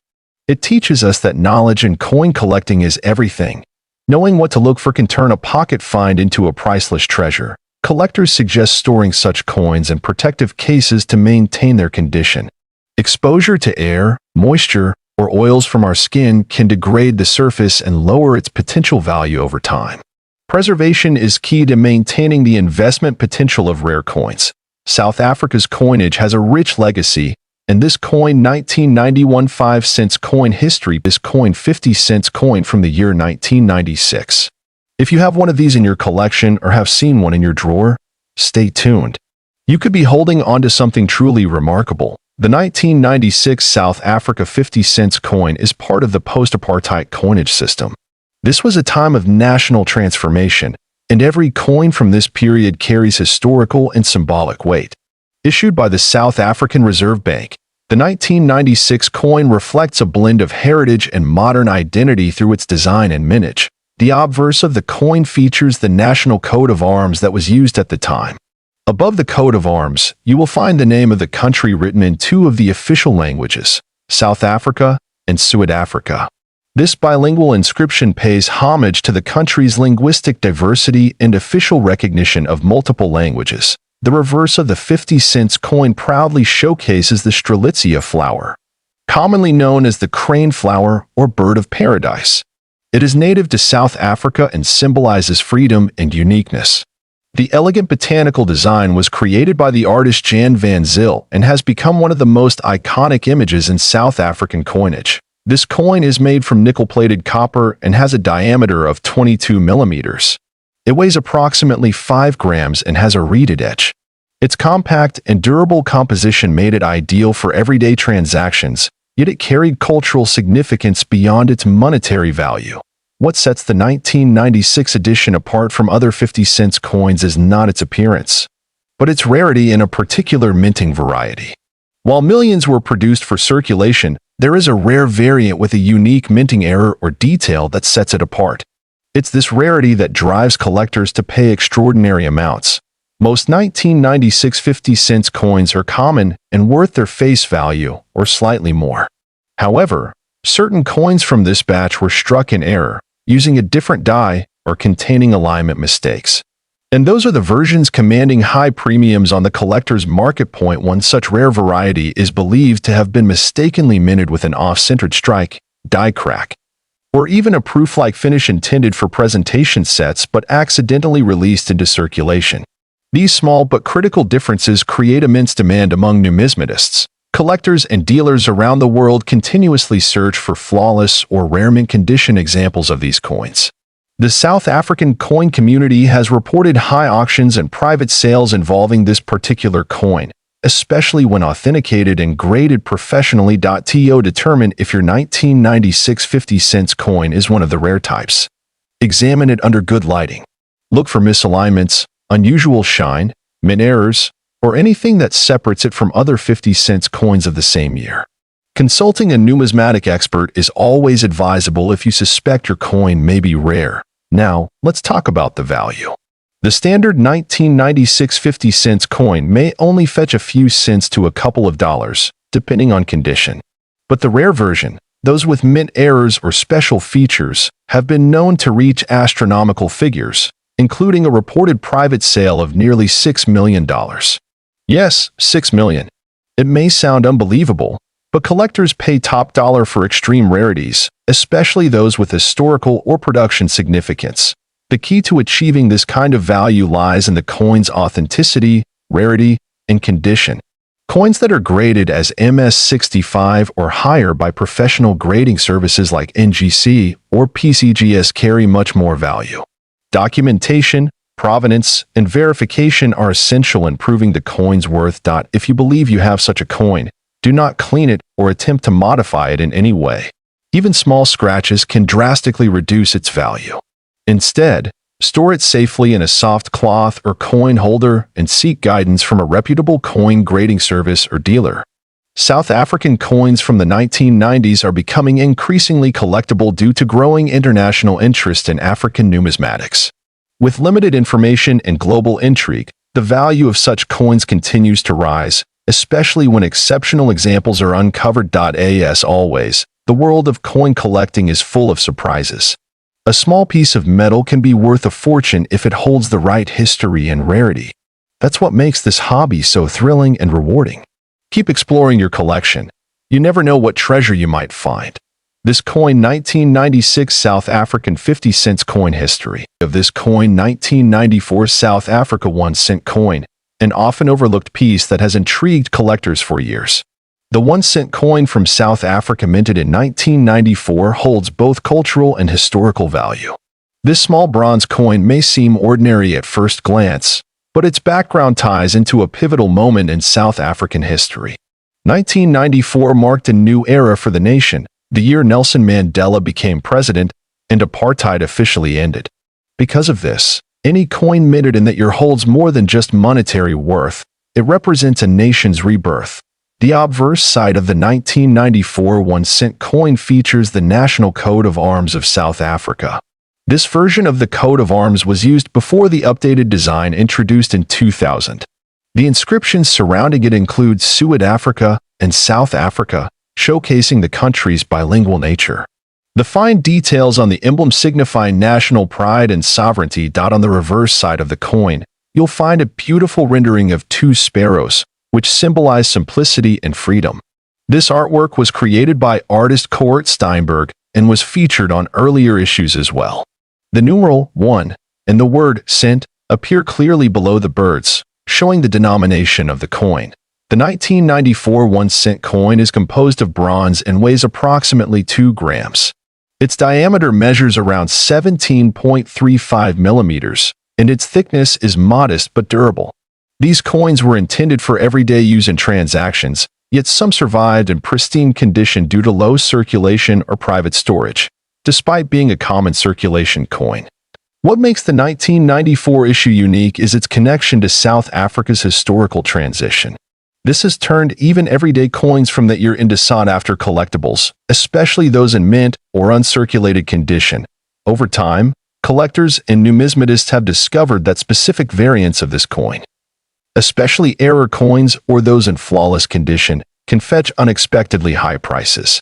It teaches us that knowledge in coin collecting is everything. Knowing what to look for can turn a pocket find into a priceless treasure. Collectors suggest storing such coins in protective cases to maintain their condition. Exposure to air, moisture, or oils from our skin can degrade the surface and lower its potential value over time. Preservation is key to maintaining the investment potential of rare coins. South Africa's coinage has a rich legacy, and this coin 1991 5-cent coin history. This coin 50-cent coin from the year 1996. If you have one of these in your collection or have seen one in your drawer, stay tuned. You could be holding onto something truly remarkable. The 1996 South Africa 50-cent coin is part of the post-apartheid coinage system. This was a time of national transformation, and every coin from this period carries historical and symbolic weight. Issued by the South African Reserve Bank, the 1996 coin reflects a blend of heritage and modern identity through its design and mintage. The obverse of the coin features the national coat of arms that was used at the time. Above the coat of arms, you will find the name of the country written in two of the official languages, South Africa and South Africa. This bilingual inscription pays homage to the country's linguistic diversity and official recognition of multiple languages. The reverse of the 50-cent coin proudly showcases the strelitzia flower, commonly known as the crane flower or bird of paradise. It is native to South Africa and symbolizes freedom and uniqueness. The elegant botanical design was created by the artist Jan van Zyl and has become one of the most iconic images in South African coinage. This coin is made from nickel-plated copper and has a diameter of 22 millimeters. It weighs approximately 5 grams and has a reeded edge. Its compact and durable composition made it ideal for everyday transactions, yet it carried cultural significance beyond its monetary value. What sets the 1996 edition apart from other 50-cent coins is not its appearance, but its rarity in a particular minting variety. While millions were produced for circulation, there is a rare variant with a unique minting error or detail that sets it apart. It's this rarity that drives collectors to pay extraordinary amounts. Most 1996 50-cent coins are common and worth their face value or slightly more. However, certain coins from this batch were struck in error, using a different die or containing alignment mistakes. And those are the versions commanding high premiums on the collector's market. One such rare variety is believed to have been mistakenly minted with an off-centered strike, die crack, or even a proof-like finish intended for presentation sets but accidentally released into circulation. These small but critical differences create immense demand among numismatists. Collectors and dealers around the world continuously search for flawless or rare mint condition examples of these coins. The South African coin community has reported high auctions and private sales involving this particular coin, especially when authenticated and graded professionally. To determine if your 1996 50-cent coin is one of the rare types, examine it under good lighting. Look for misalignments, unusual shine, mint errors, or anything that separates it from other 50-cent coins of the same year. Consulting a numismatic expert is always advisable if you suspect your coin may be rare. Now, let's talk about the value. The standard 1996 50-cent coin may only fetch a few cents to a couple of dollars, depending on condition. But the rare version, those with mint errors or special features, have been known to reach astronomical figures, including a reported private sale of nearly $6 million. Yes, $6 million. It may sound unbelievable, But collectors pay top dollar for extreme rarities, especially those with historical or production significance. The key to achieving this kind of value lies in the coin's authenticity, rarity, and condition. Coins that are graded as MS65 or higher by professional grading services like NGC or PCGS carry much more value. Documentation, provenance, and verification are essential in proving the coin's worth. If you believe you have such a coin, do not clean it or attempt to modify it in any way. Even small scratches can drastically reduce its value. Instead, store it safely in a soft cloth or coin holder and seek guidance from a reputable coin grading service or dealer. South African coins from the 1990s are becoming increasingly collectible due to growing international interest in African numismatics. With limited information and global intrigue, the value of such coins continues to rise, especially when exceptional examples are uncovered. As always, the world of coin collecting is full of surprises. A small piece of metal can be worth a fortune if it holds the right history and rarity. That's what makes this hobby so thrilling and rewarding. Keep exploring your collection. You never know what treasure you might find. This coin 1996 South African 50 cents coin. History of this coin: 1994 South Africa 1 cent coin, an often overlooked piece that has intrigued collectors for years. The 1 cent coin from South Africa, minted in 1994, holds both cultural and historical value. This small bronze coin may seem ordinary at first glance, but its background ties into a pivotal moment in South African history. 1994 marked a new era for the nation, the year Nelson Mandela became president and apartheid officially ended. Because of this, any coin minted in that year holds more than just monetary worth. It represents a nation's rebirth. The obverse side of the 1994 1 cent coin features the National Coat of Arms of South Africa. This version of the coat of arms was used before the updated design introduced in 2000. The inscriptions surrounding it include Suid-Afrika and South Africa, showcasing the country's bilingual nature. The fine details on the emblem signify national pride and sovereignty. On the reverse side of the coin, you'll find a beautiful rendering of two sparrows, which symbolize simplicity and freedom. This artwork was created by artist Kort Steinberg and was featured on earlier issues as well. The numeral 1 and the word cent appear clearly below the birds, showing the denomination of the coin. The 1994 1 cent coin is composed of bronze and weighs approximately 2 grams. Its diameter measures around 17.35 millimeters, and its thickness is modest but durable. These coins were intended for everyday use in transactions, yet some survived in pristine condition due to low circulation or private storage, despite being a common circulation coin. What makes the 1994 issue unique is its connection to South Africa's historical transition. This has turned even everyday coins from that year into sought-after collectibles, especially those in mint or uncirculated condition. Over time, collectors and numismatists have discovered that specific variants of this coin, especially error coins or those in flawless condition, can fetch unexpectedly high prices.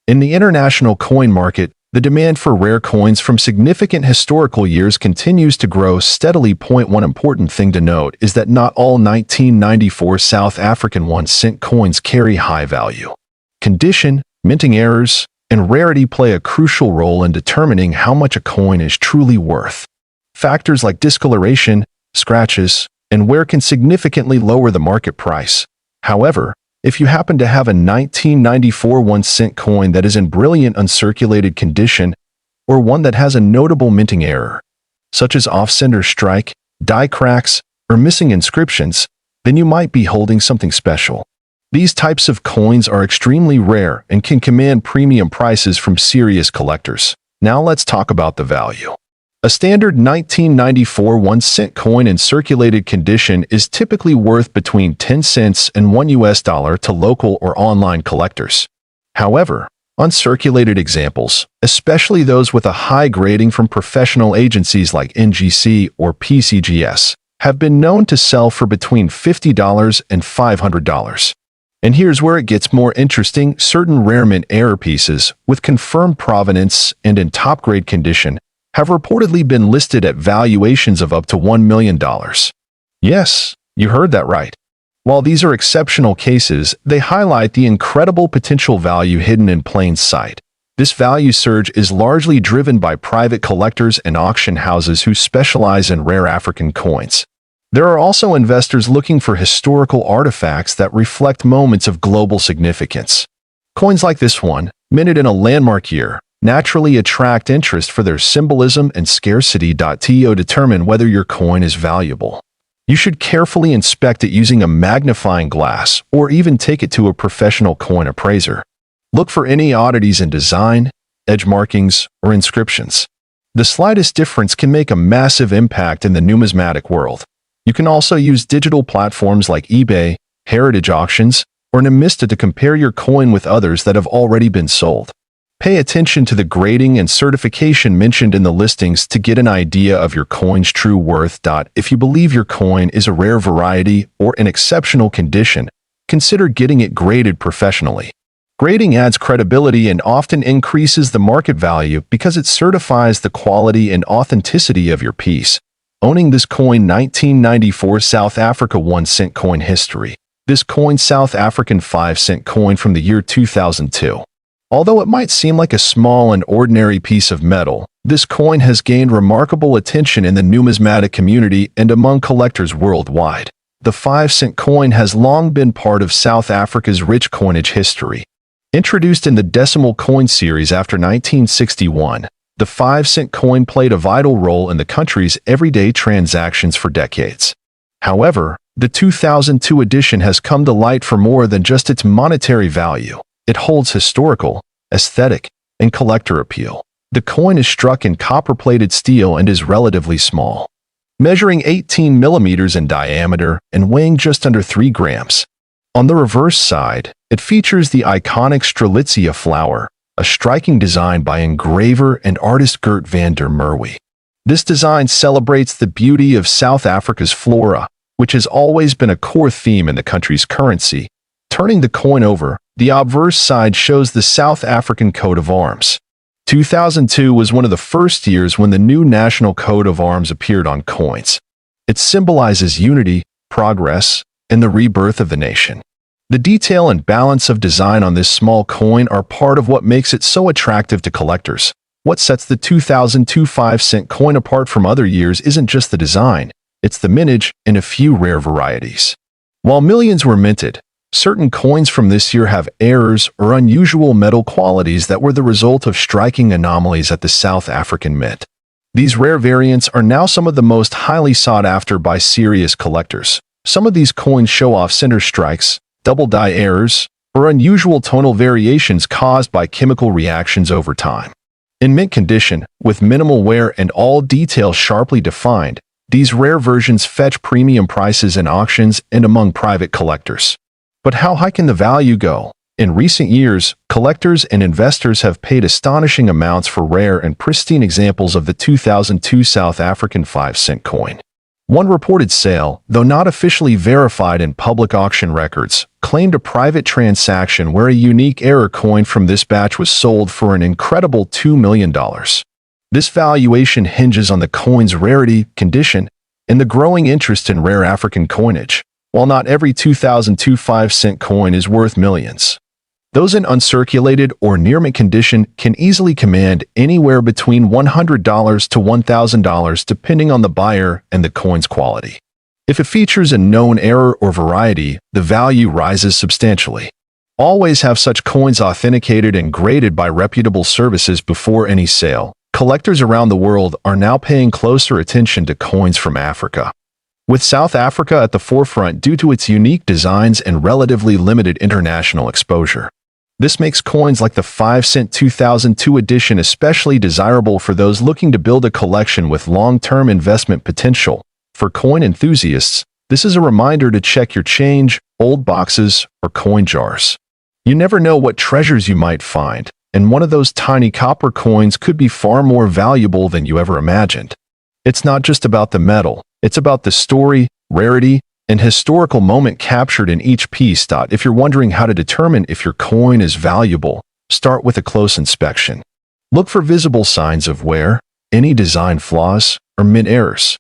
In the international coin market, the demand for rare coins from significant historical years continues to grow steadily. One important thing to note is that not all 1994 South African 1 cent coins carry high value. Condition, minting errors, and rarity play a crucial role in determining how much a coin is truly worth. Factors like discoloration, scratches, and wear can significantly lower the market price. However, if you happen to have a 1994 1 cent coin that is in brilliant uncirculated condition, or one that has a notable minting error, such as off-center strike, die cracks, or missing inscriptions, then you might be holding something special. These types of coins are extremely rare and can command premium prices from serious collectors. Now let's talk about the value. A standard 1994 1 cent coin in circulated condition is typically worth between 10 cents and $1 to local or online collectors. However, uncirculated examples, especially those with a high grading from professional agencies like NGC or PCGS, have been known to sell for between $50 and $500. And here's where it gets more interesting: certain rare mint error pieces, with confirmed provenance and in top-grade condition, have reportedly been listed at valuations of up to $1 million. Yes, you heard that right. While these are exceptional cases, they highlight the incredible potential value hidden in plain sight. This value surge is largely driven by private collectors and auction houses who specialize in rare African coins. There are also investors looking for historical artifacts that reflect moments of global significance. Coins like this one, minted in a landmark year, naturally attract interest for their symbolism and scarcity. To determine whether your coin is valuable, you should carefully inspect it using a magnifying glass or even take it to a professional coin appraiser. Look for any oddities in design, edge markings, or inscriptions. The slightest difference can make a massive impact in the numismatic world. You can also use digital platforms like eBay, heritage auctions, or Nemista to compare your coin with others that have already been sold. Pay attention to the grading and certification mentioned in the listings to get an idea of your coin's true worth. If you believe your coin is a rare variety or in exceptional condition, consider getting it graded professionally. Grading adds credibility and often increases the market value because it certifies the quality and authenticity of your piece. Owning this coin 1994 South Africa 1 cent coin history. This coin South African 5 cent coin from the year 2002. Although it might seem like a small and ordinary piece of metal, this coin has gained remarkable attention in the numismatic community and among collectors worldwide. The 5 cent coin has long been part of South Africa's rich coinage history. Introduced in the decimal coin series after 1961, the 5 cent coin played a vital role in the country's everyday transactions for decades. However, the 2002 edition has come to light for more than just its monetary value. It holds historical, aesthetic, and collector appeal. The coin is struck in copper-plated steel and is relatively small, measuring 18 millimeters in diameter and weighing just under 3 grams. On the reverse side, it features the iconic Strelitzia flower, a striking design by engraver and artist Gert van der Merwe. This design celebrates the beauty of South Africa's flora, which has always been a core theme in the country's currency. Turning the coin over, the obverse side shows the South African coat of arms. 2002 was one of the first years when the new national coat of arms appeared on coins. It symbolizes unity, progress, and the rebirth of the nation. The detail and balance of design on this small coin are part of what makes it so attractive to collectors. What sets the 2002 5 cent coin apart from other years isn't just the design, it's the mintage and a few rare varieties. While millions were minted, certain coins from this year have errors or unusual metal qualities that were the result of striking anomalies at the South African Mint. These rare variants are now some of the most highly sought after by serious collectors. Some of these coins show off center strikes, double die errors, or unusual tonal variations caused by chemical reactions over time. In mint condition, with minimal wear and all details sharply defined, these rare versions fetch premium prices in auctions and among private collectors. But how high can the value go? In recent years, collectors and investors have paid astonishing amounts for rare and pristine examples of the 2002 South African 5 cent coin. One reported sale, though not officially verified in public auction records, claimed a private transaction where a unique error coin from this batch was sold for an incredible $2 million. This valuation hinges on the coin's rarity, condition, and the growing interest in rare African coinage. While not every 2002 5 cent coin is worth millions, those in uncirculated or near-mint condition can easily command anywhere between $100 to $1,000 depending on the buyer and the coin's quality. If it features a known error or variety, the value rises substantially. Always have such coins authenticated and graded by reputable services before any sale. Collectors around the world are now paying closer attention to coins from Africa, with South Africa at the forefront due to its unique designs and relatively limited international exposure. This makes coins like the 5 cent 2002 edition especially desirable for those looking to build a collection with long-term investment potential. For coin enthusiasts, this is a reminder to check your change, old boxes, or coin jars. You never know what treasures you might find, and one of those tiny copper coins could be far more valuable than you ever imagined. It's not just about the metal, it's about the story, rarity, and historical moment captured in each piece. If you're wondering how to determine if your coin is valuable, start with a close inspection. Look for visible signs of wear, any design flaws, or mint errors.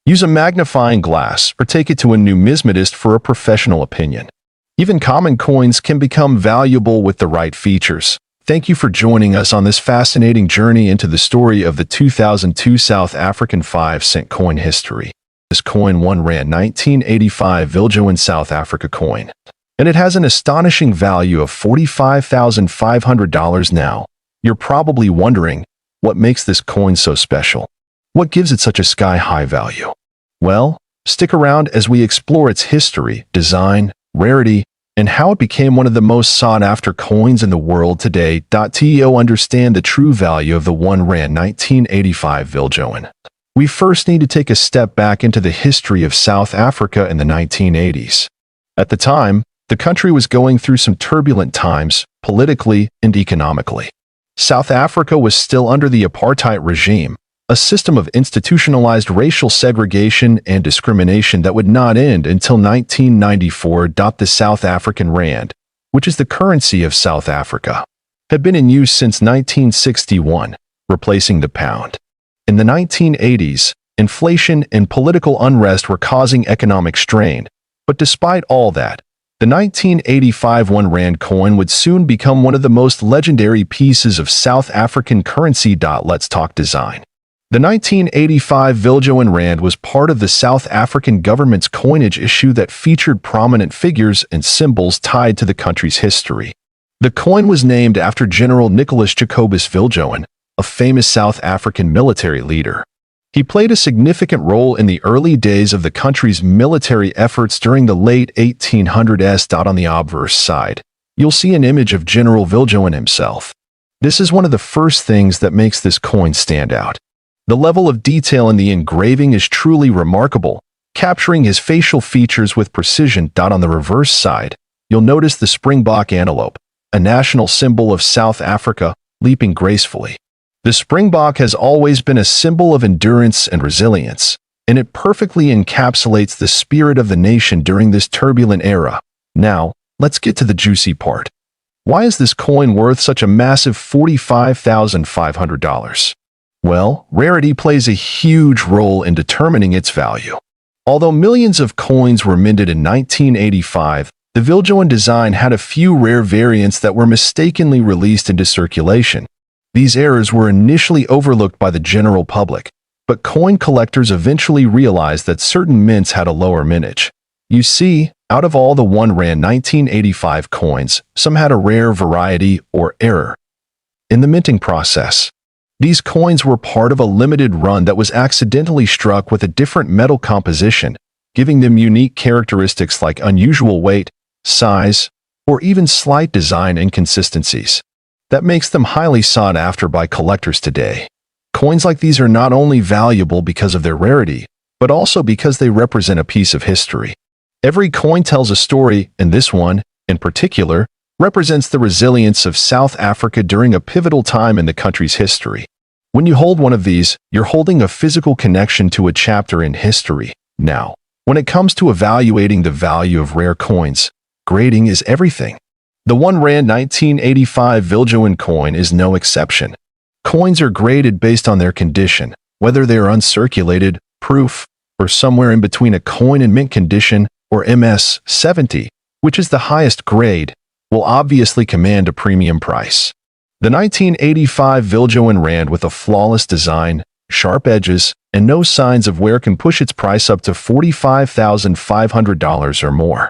Use a magnifying glass or take it to a numismatist for a professional opinion. Even common coins can become valuable with the right features. Thank you for joining us on this fascinating journey into the story of the 2002 South African 5-cent coin history. This coin 1 Rand 1985 Viljoen South Africa coin, and it has an astonishing value of $45,500 now. You're probably wondering, what makes this coin so special? What gives it such a sky-high value? Well, stick around as we explore its history, design, rarity, and how it became one of the most sought-after coins in the world today. To understand the true value of the 1 Rand 1985 Viljoen, we first need to take a step back into the history of South Africa in the 1980s. At the time, the country was going through some turbulent times, politically and economically. South Africa was still under the apartheid regime, a system of institutionalized racial segregation and discrimination that would not end until 1994. The South African rand, which is the currency of South Africa, had been in use since 1961, replacing the pound. In the 1980s, inflation and political unrest were causing economic strain, but despite all that, the 1985 1 Rand coin would soon become one of the most legendary pieces of South African currency. Let's talk design. The 1985 Viljoen Rand was part of the South African government's coinage issue that featured prominent figures and symbols tied to the country's history. The coin was named after General Nicholas Jacobus Viljoen, a famous South African military leader. He played a significant role in the early days of the country's military efforts during the late 1800s. On the obverse side, you'll see an image of General Viljoen himself. This is one of the first things that makes this coin stand out. The level of detail in the engraving is truly remarkable, capturing his facial features with precision. On the reverse side, you'll notice the springbok antelope, a national symbol of South Africa, leaping gracefully. The springbok has always been a symbol of endurance and resilience, and it perfectly encapsulates the spirit of the nation during this turbulent era. Now, let's get to the juicy part. Why is this coin worth such a massive $45,500? Well, rarity plays a huge role in determining its value. Although millions of coins were minted in 1985, the Viljoen design had a few rare variants that were mistakenly released into circulation. These errors were initially overlooked by the general public, but coin collectors eventually realized that certain mints had a lower mintage. You see, out of all the 1 Rand 1985 coins, some had a rare variety or error in the minting process. These coins were part of a limited run that was accidentally struck with a different metal composition, giving them unique characteristics like unusual weight, size, or even slight design inconsistencies. That makes them highly sought after by collectors today. Coins like these are not only valuable because of their rarity, but also because they represent a piece of history. Every coin tells a story, and this one, in particular, represents the resilience of South Africa during a pivotal time in the country's history. When you hold one of these, you're holding a physical connection to a chapter in history. Now, when it comes to evaluating the value of rare coins, grading is everything. The 1 Rand 1985 Viljoen coin is no exception. Coins are graded based on their condition, whether they are uncirculated, proof, or somewhere in between a coin in mint condition, or MS 70, which is the highest grade, will obviously command a premium price. The 1985 Viljoen Rand with a flawless design, sharp edges, and no signs of wear can push its price up to $45,500 or more.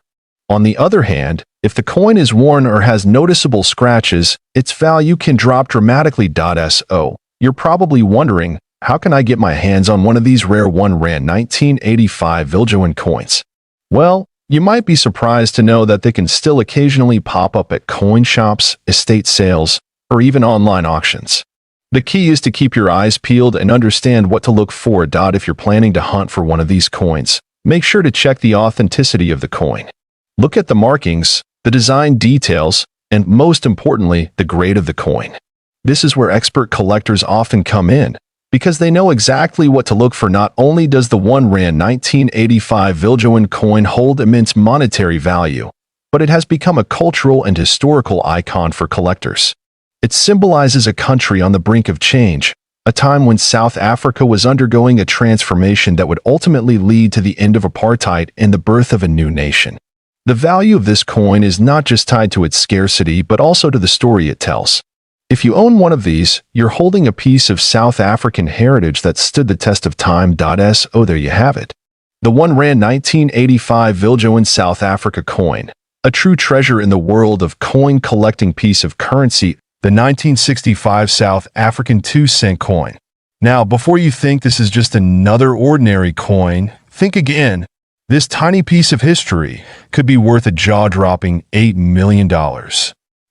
On the other hand, if the coin is worn or has noticeable scratches, its value can drop dramatically. So, you're probably wondering, how can I get my hands on one of these rare 1 Rand 1985 Viljoen coins? Well, you might be surprised to know that they can still occasionally pop up at coin shops, estate sales, or even online auctions. The key is to keep your eyes peeled and understand what to look for. If you're planning to hunt for one of these coins, make sure to check the authenticity of the coin. Look at the markings, the design details, and most importantly, the grade of the coin. This is where expert collectors often come in, because they know exactly what to look for. Not only does the 1 Rand 1985 Viljoen coin hold immense monetary value, but it has become a cultural and historical icon for collectors. It symbolizes a country on the brink of change, a time when South Africa was undergoing a transformation that would ultimately lead to the end of apartheid and the birth of a new nation. The value of this coin is not just tied to its scarcity, but also to the story it tells. If you own one of these, you're holding a piece of South African heritage that stood the test of time. So there you have it. The R1 1985 Viljoen South Africa coin, a true treasure in the world of coin collecting piece of currency, the 1965 South African 2-cent coin. Now, before you think this is just another ordinary coin, think again. This tiny piece of history could be worth a jaw-dropping $8 million.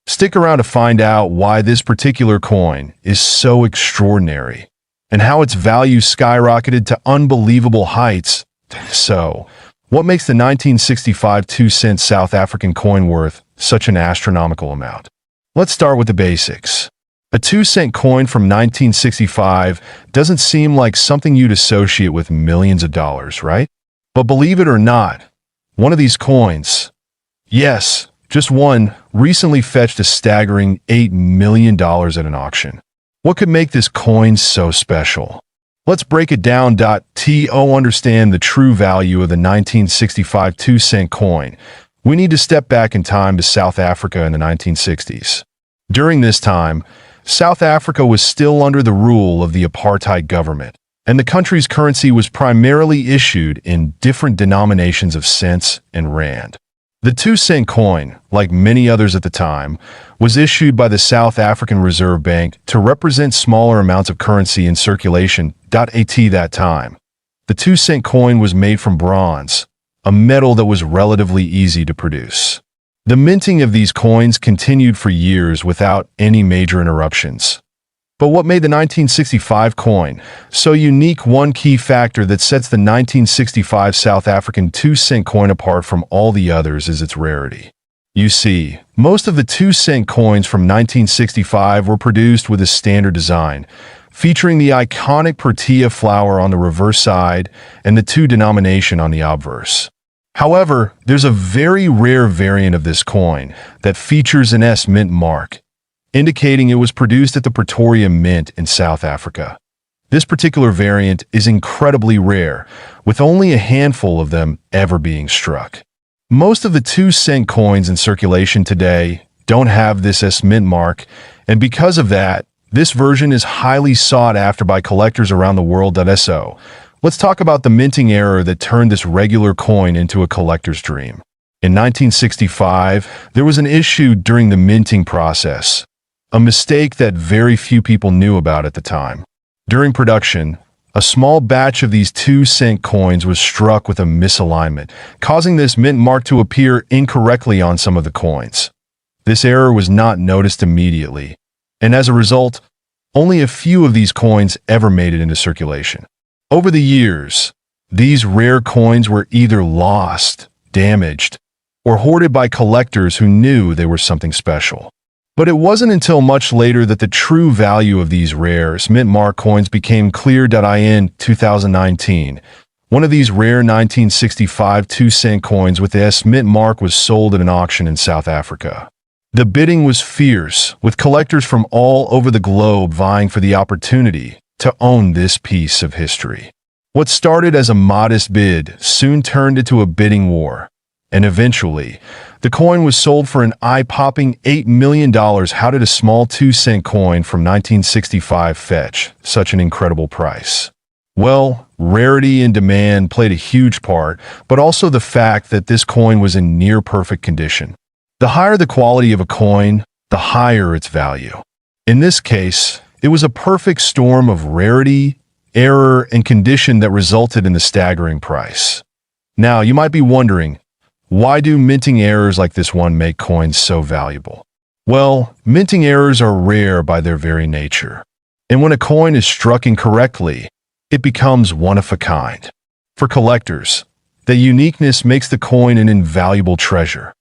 Stick around to find out why this particular coin is so extraordinary and how its value skyrocketed to unbelievable heights. So, what makes the 1965 2-cent South African coin worth such an astronomical amount? Let's start with the basics. A 2-cent coin from 1965 doesn't seem like something you'd associate with millions of dollars, right? But believe it or not, one of these coins, yes, just one, recently fetched a staggering $8 million at an auction. What could make this coin so special? Let's break it down. To understand the true value of the 1965 2-cent coin, we need to step back in time to South Africa in the 1960s. During this time, South Africa was still under the rule of the apartheid government, and the country's currency was primarily issued in different denominations of cents and rand. The 2-cent coin, like many others at the time, was issued by the South African Reserve Bank to represent smaller amounts of currency in circulation. At that time, the 2-cent coin was made from bronze, a metal that was relatively easy to produce. The minting of these coins continued for years without any major interruptions. But what made the 1965 coin so unique? One key factor that sets the 1965 South African 2-cent coin apart from all the others is its rarity. You see, most of the 2-cent coins from 1965 were produced with a standard design, featuring the iconic Protea flower on the reverse side and the 2 denomination on the obverse. However, there's a very rare variant of this coin that features an S mint mark, indicating it was produced at the Pretoria Mint in South Africa. This particular variant is incredibly rare, with only a handful of them ever being struck. Most of the 2-cent coins in circulation today don't have this S mint mark, and because of that, this version is highly sought after by collectors around the world. So, let's talk about the minting error that turned this regular coin into a collector's dream. In 1965, there was an issue during the minting process, a mistake that very few people knew about at the time. During production, a small batch of these 2-cent coins was struck with a misalignment, causing this mint mark to appear incorrectly on some of the coins. This error was not noticed immediately, and as a result, only a few of these coins ever made it into circulation. Over the years, these rare coins were either lost, damaged, or hoarded by collectors who knew they were something special. But it wasn't until much later that the true value of these rare mint mark coins became clear. In 2019, one of these rare 1965 2-cent coins with the S mint mark was sold at an auction in South Africa. The bidding was fierce, with collectors from all over the globe vying for the opportunity to own this piece of history. What started as a modest bid soon turned into a bidding war, and eventually, the coin was sold for an eye-popping $8 million. How did a small 2-cent coin from 1965 fetch such an incredible price? Well, rarity and demand played a huge part, but also the fact that this coin was in near-perfect condition. The higher the quality of a coin, the higher its value. In this case, it was a perfect storm of rarity, error, and condition that resulted in the staggering price. Now, you might be wondering, why do minting errors like this one make coins so valuable? Well, minting errors are rare by their very nature. And when a coin is struck incorrectly, it becomes one of a kind. For collectors, the uniqueness makes the coin an invaluable treasure.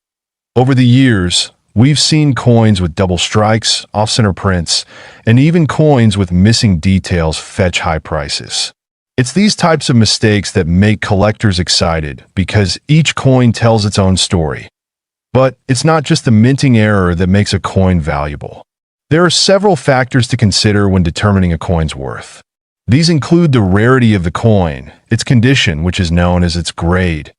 Over the years, we've seen coins with double strikes, off-center prints, and even coins with missing details fetch high prices. It's these types of mistakes that make collectors excited because each coin tells its own story. But it's not just the minting error that makes a coin valuable. There are several factors to consider when determining a coin's worth. These include the rarity of the coin, its condition, which is known as its grade,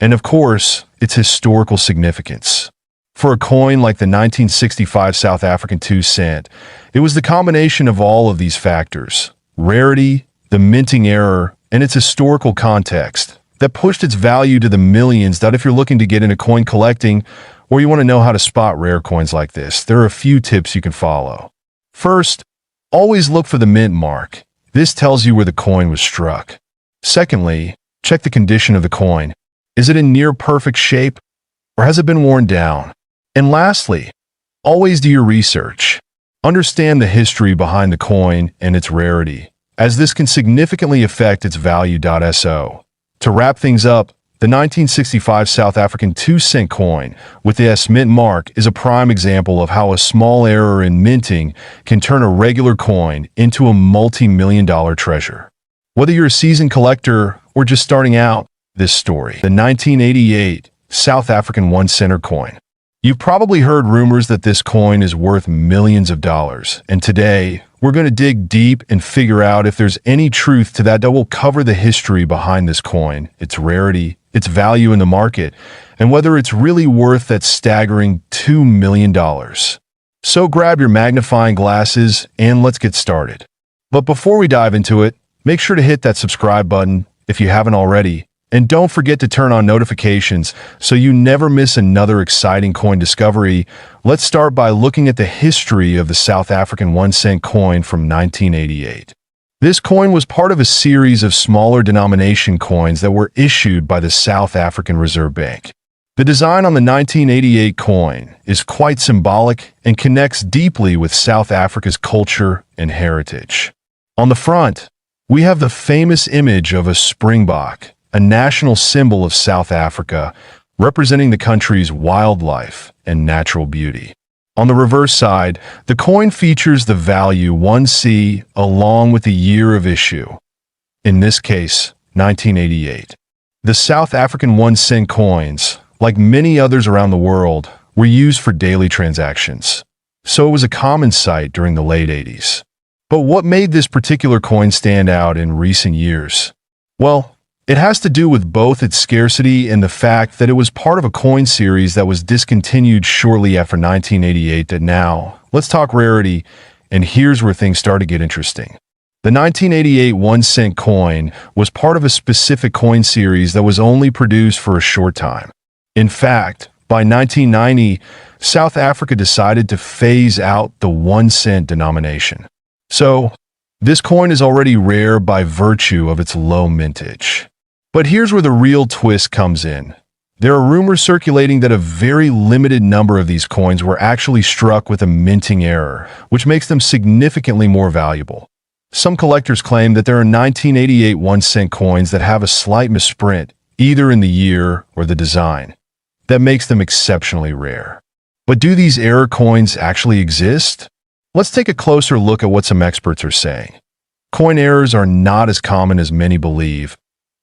and of course, its historical significance. For a coin like the 1965 South African 2 cent, it was the combination of all of these factors, rarity, the minting error, and its historical context, that pushed its value to the millions. That if you're looking to get into coin collecting, or you want to know how to spot rare coins like this, there are a few tips you can follow. First, always look for the mint mark. This tells you where the coin was struck. Secondly, check the condition of the coin. Is it in near perfect shape, or has it been worn down? And lastly, always do your research. Understand the history behind the coin and its rarity, as this can significantly affect its value. So, to wrap things up, the 1965 South African 2 cent coin with the S mint mark is a prime example of how a small error in minting can turn a regular coin into a multi-million-dollar treasure. Whether you're a seasoned collector or just starting out, this story, the 1988 South African 1 center coin. You've probably heard rumors that this coin is worth millions of dollars, and today we're going to dig deep and figure out if there's any truth to that. We'll cover the history behind this coin, its rarity, its value in the market, and whether it's really worth that staggering $2 million. So grab your magnifying glasses and let's get started. But before we dive into it, make sure to hit that subscribe button if you haven't already. And don't forget to turn on notifications so you never miss another exciting coin discovery. Let's start by looking at the history of the South African 1 cent coin from 1988. This coin was part of a series of smaller denomination coins that were issued by the South African Reserve Bank. The design on the 1988 coin is quite symbolic and connects deeply with South Africa's culture and heritage. On the front, we have the famous image of a springbok, a national symbol of South Africa, representing the country's wildlife and natural beauty. On the reverse side, the coin features the value 1C along with the year of issue. In this case, 1988. The South African 1 cent coins, like many others around the world, were used for daily transactions, so it was a common sight during the late 80s. But what made this particular coin stand out in recent years? Well, it has to do with both its scarcity and the fact that it was part of a coin series that was discontinued shortly after 1988. Now, let's talk rarity, and here's where things start to get interesting. The 1988 1 cent coin was part of a specific coin series that was only produced for a short time. In fact, by 1990, South Africa decided to phase out the 1 cent denomination. So, this coin is already rare by virtue of its low mintage. But here's where the real twist comes in. There are rumors circulating that a very limited number of these coins were actually struck with a minting error, which makes them significantly more valuable. Some collectors claim that there are 1988 1 cent coins that have a slight misprint, either in the year or the design, that makes them exceptionally rare. But do these error coins actually exist? Let's take a closer look at what some experts are saying. Coin errors are not as common as many believe,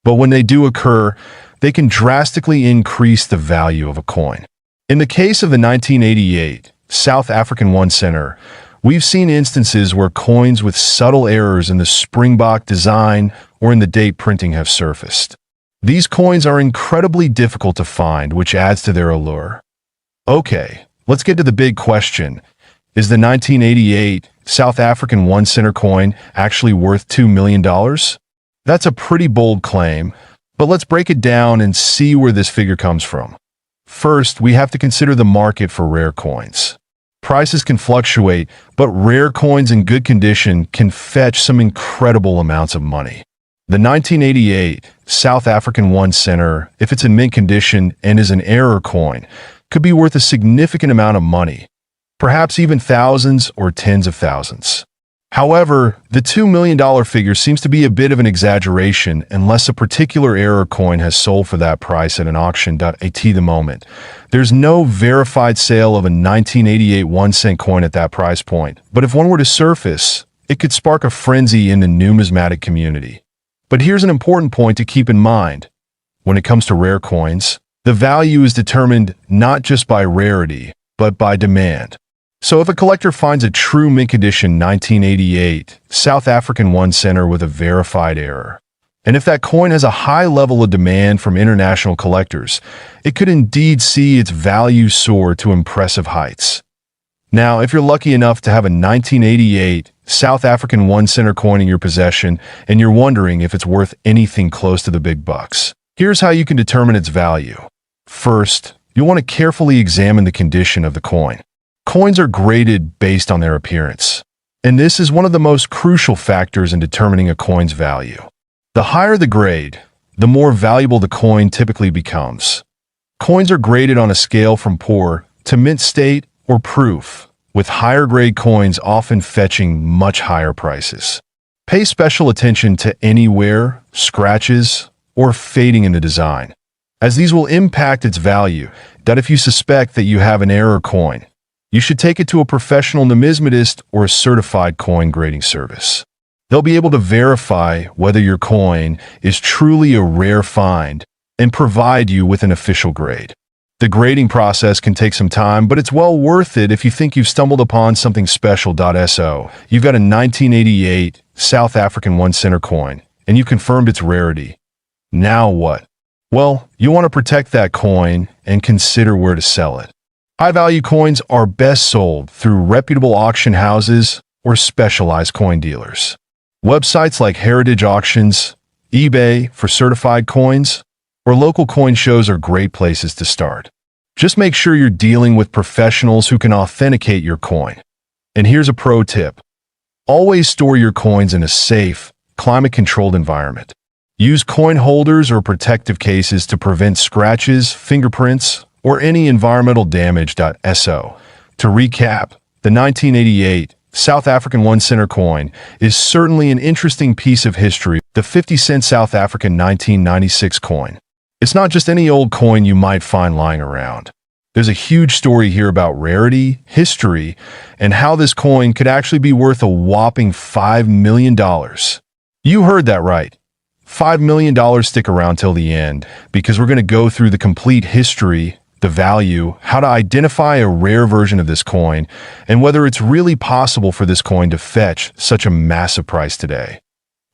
but when they do occur, they can drastically increase the value of a coin. In the case of the 1988 South African 1 center, we've seen instances where coins with subtle errors in the springbok design or in the date printing have surfaced. These coins are incredibly difficult to find, which adds to their allure. Okay, let's get to the big question. Is the 1988 South African 1 center coin actually worth $2 million? That's a pretty bold claim, but let's break it down and see where this figure comes from. First, we have to consider the market for rare coins. Prices can fluctuate, but rare coins in good condition can fetch some incredible amounts of money. The 1988 South African 1 center, if it's in mint condition and is an error coin, could be worth a significant amount of money, perhaps even thousands or tens of thousands. However, the $2 million figure seems to be a bit of an exaggeration unless a particular error coin has sold for that price at an auction. At the moment, there's no verified sale of a 1988 1 cent coin at that price point, but if one were to surface, it could spark a frenzy in the numismatic community. But here's an important point to keep in mind. When it comes to rare coins, the value is determined not just by rarity, but by demand. So if a collector finds a true mint condition 1988 South African 1 center with a verified error, and if that coin has a high level of demand from international collectors, it could indeed see its value soar to impressive heights. Now, if you're lucky enough to have a 1988 South African 1 center coin in your possession and you're wondering if it's worth anything close to the big bucks, here's how you can determine its value. First, you'll want to carefully examine the condition of the coin. Coins are graded based on their appearance, and this is one of the most crucial factors in determining a coin's value. The higher the grade, the more valuable the coin typically becomes. Coins are graded on a scale from poor to mint state or proof, with higher grade coins often fetching much higher prices. Pay special attention to any wear, scratches, or fading in the design, as these will impact its value. That if you suspect that you have an error coin, you should take it to a professional numismatist or a certified coin grading service. They'll be able to verify whether your coin is truly a rare find and provide you with an official grade. The grading process can take some time, but it's well worth it if you think you've stumbled upon something special. So, you've got a 1988 South African 1 center coin, and you confirmed its rarity. Now what? Well, you want to protect that coin and consider where to sell it. High-value coins are best sold through reputable auction houses or specialized coin dealers. Websites like Heritage Auctions, eBay for certified coins, or local coin shows are great places to start. Just make sure you're dealing with professionals who can authenticate your coin. And here's a pro tip. Always store your coins in a safe, climate-controlled environment. Use coin holders or protective cases to prevent scratches, fingerprints, or any environmental damage. So, to recap, the 1988 South African 1 center coin is certainly an interesting piece of history. The 50-cent South African 1996 coin. It's not just any old coin you might find lying around. There's a huge story here about rarity, history, and how this coin could actually be worth a whopping $5 million. You heard that right. $5 million. Stick around till the end, because we're going to go through the complete history, the value, how to identify a rare version of this coin, and whether it's really possible for this coin to fetch such a massive price today.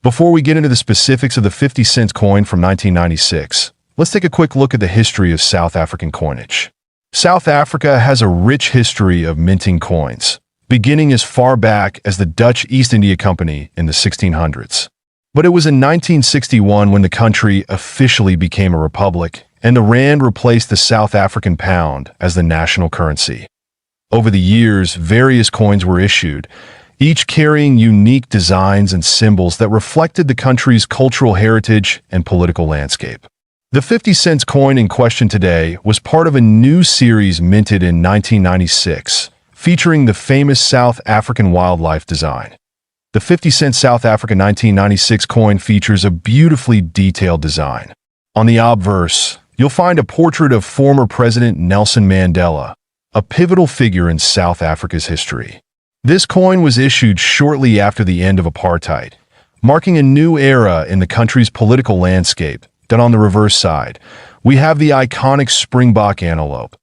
Before we get into the specifics of the 50-cent coin from 1996, let's take a quick look at the history of South African coinage. South Africa has a rich history of minting coins, beginning as far back as the Dutch East India Company in the 1600s. But it was in 1961 when the country officially became a republic, and the rand replaced the South African pound as the national currency. Over the years, various coins were issued, each carrying unique designs and symbols that reflected the country's cultural heritage and political landscape. The 50-cent coin in question today was part of a new series minted in 1996, featuring the famous South African wildlife design. The 50-cent South African 1996 coin features a beautifully detailed design. On the obverse, you'll find a portrait of former President Nelson Mandela, a pivotal figure in South Africa's history. This coin was issued shortly after the end of apartheid, marking a new era in the country's political landscape. Then on the reverse side, we have the iconic springbok antelope,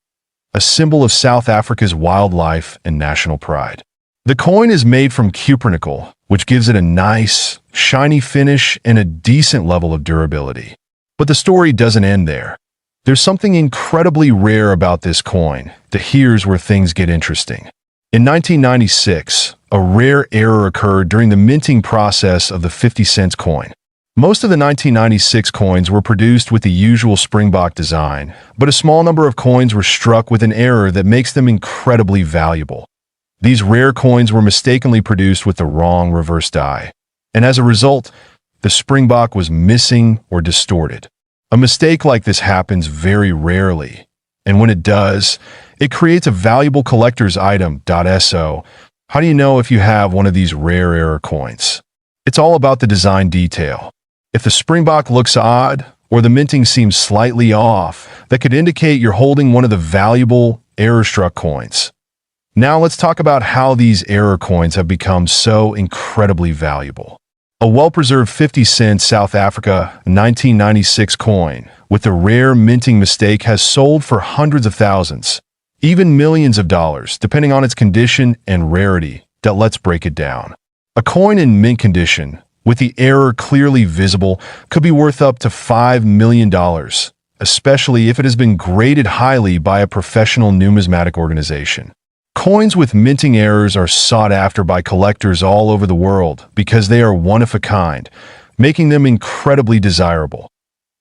a symbol of South Africa's wildlife and national pride. The coin is made from cupronickel, which gives it a nice, shiny finish and a decent level of durability. But the story doesn't end there. There's something incredibly rare about this coin. Here's where things get interesting. In 1996, a rare error occurred during the minting process of the 50-cent coin. Most of the 1996 coins were produced with the usual springbok design, but a small number of coins were struck with an error that makes them incredibly valuable. These rare coins were mistakenly produced with the wrong reverse die, and as a result, the springbok was missing or distorted. A mistake like this happens very rarely, and when it does, it creates a valuable collector's item. So, how do you know if you have one of these rare error coins? It's all about the design detail. If the springbok looks odd, or the minting seems slightly off, that could indicate you're holding one of the valuable error-struck coins. Now let's talk about how these error coins have become so incredibly valuable. A well-preserved 50-cent South Africa 1996 coin with a rare minting mistake has sold for hundreds of thousands, even millions of dollars, depending on its condition and rarity. Let's break it down. A coin in mint condition, with the error clearly visible, could be worth up to $5 million, especially if it has been graded highly by a professional numismatic organization. Coins with minting errors are sought after by collectors all over the world because they are one of a kind, making them incredibly desirable.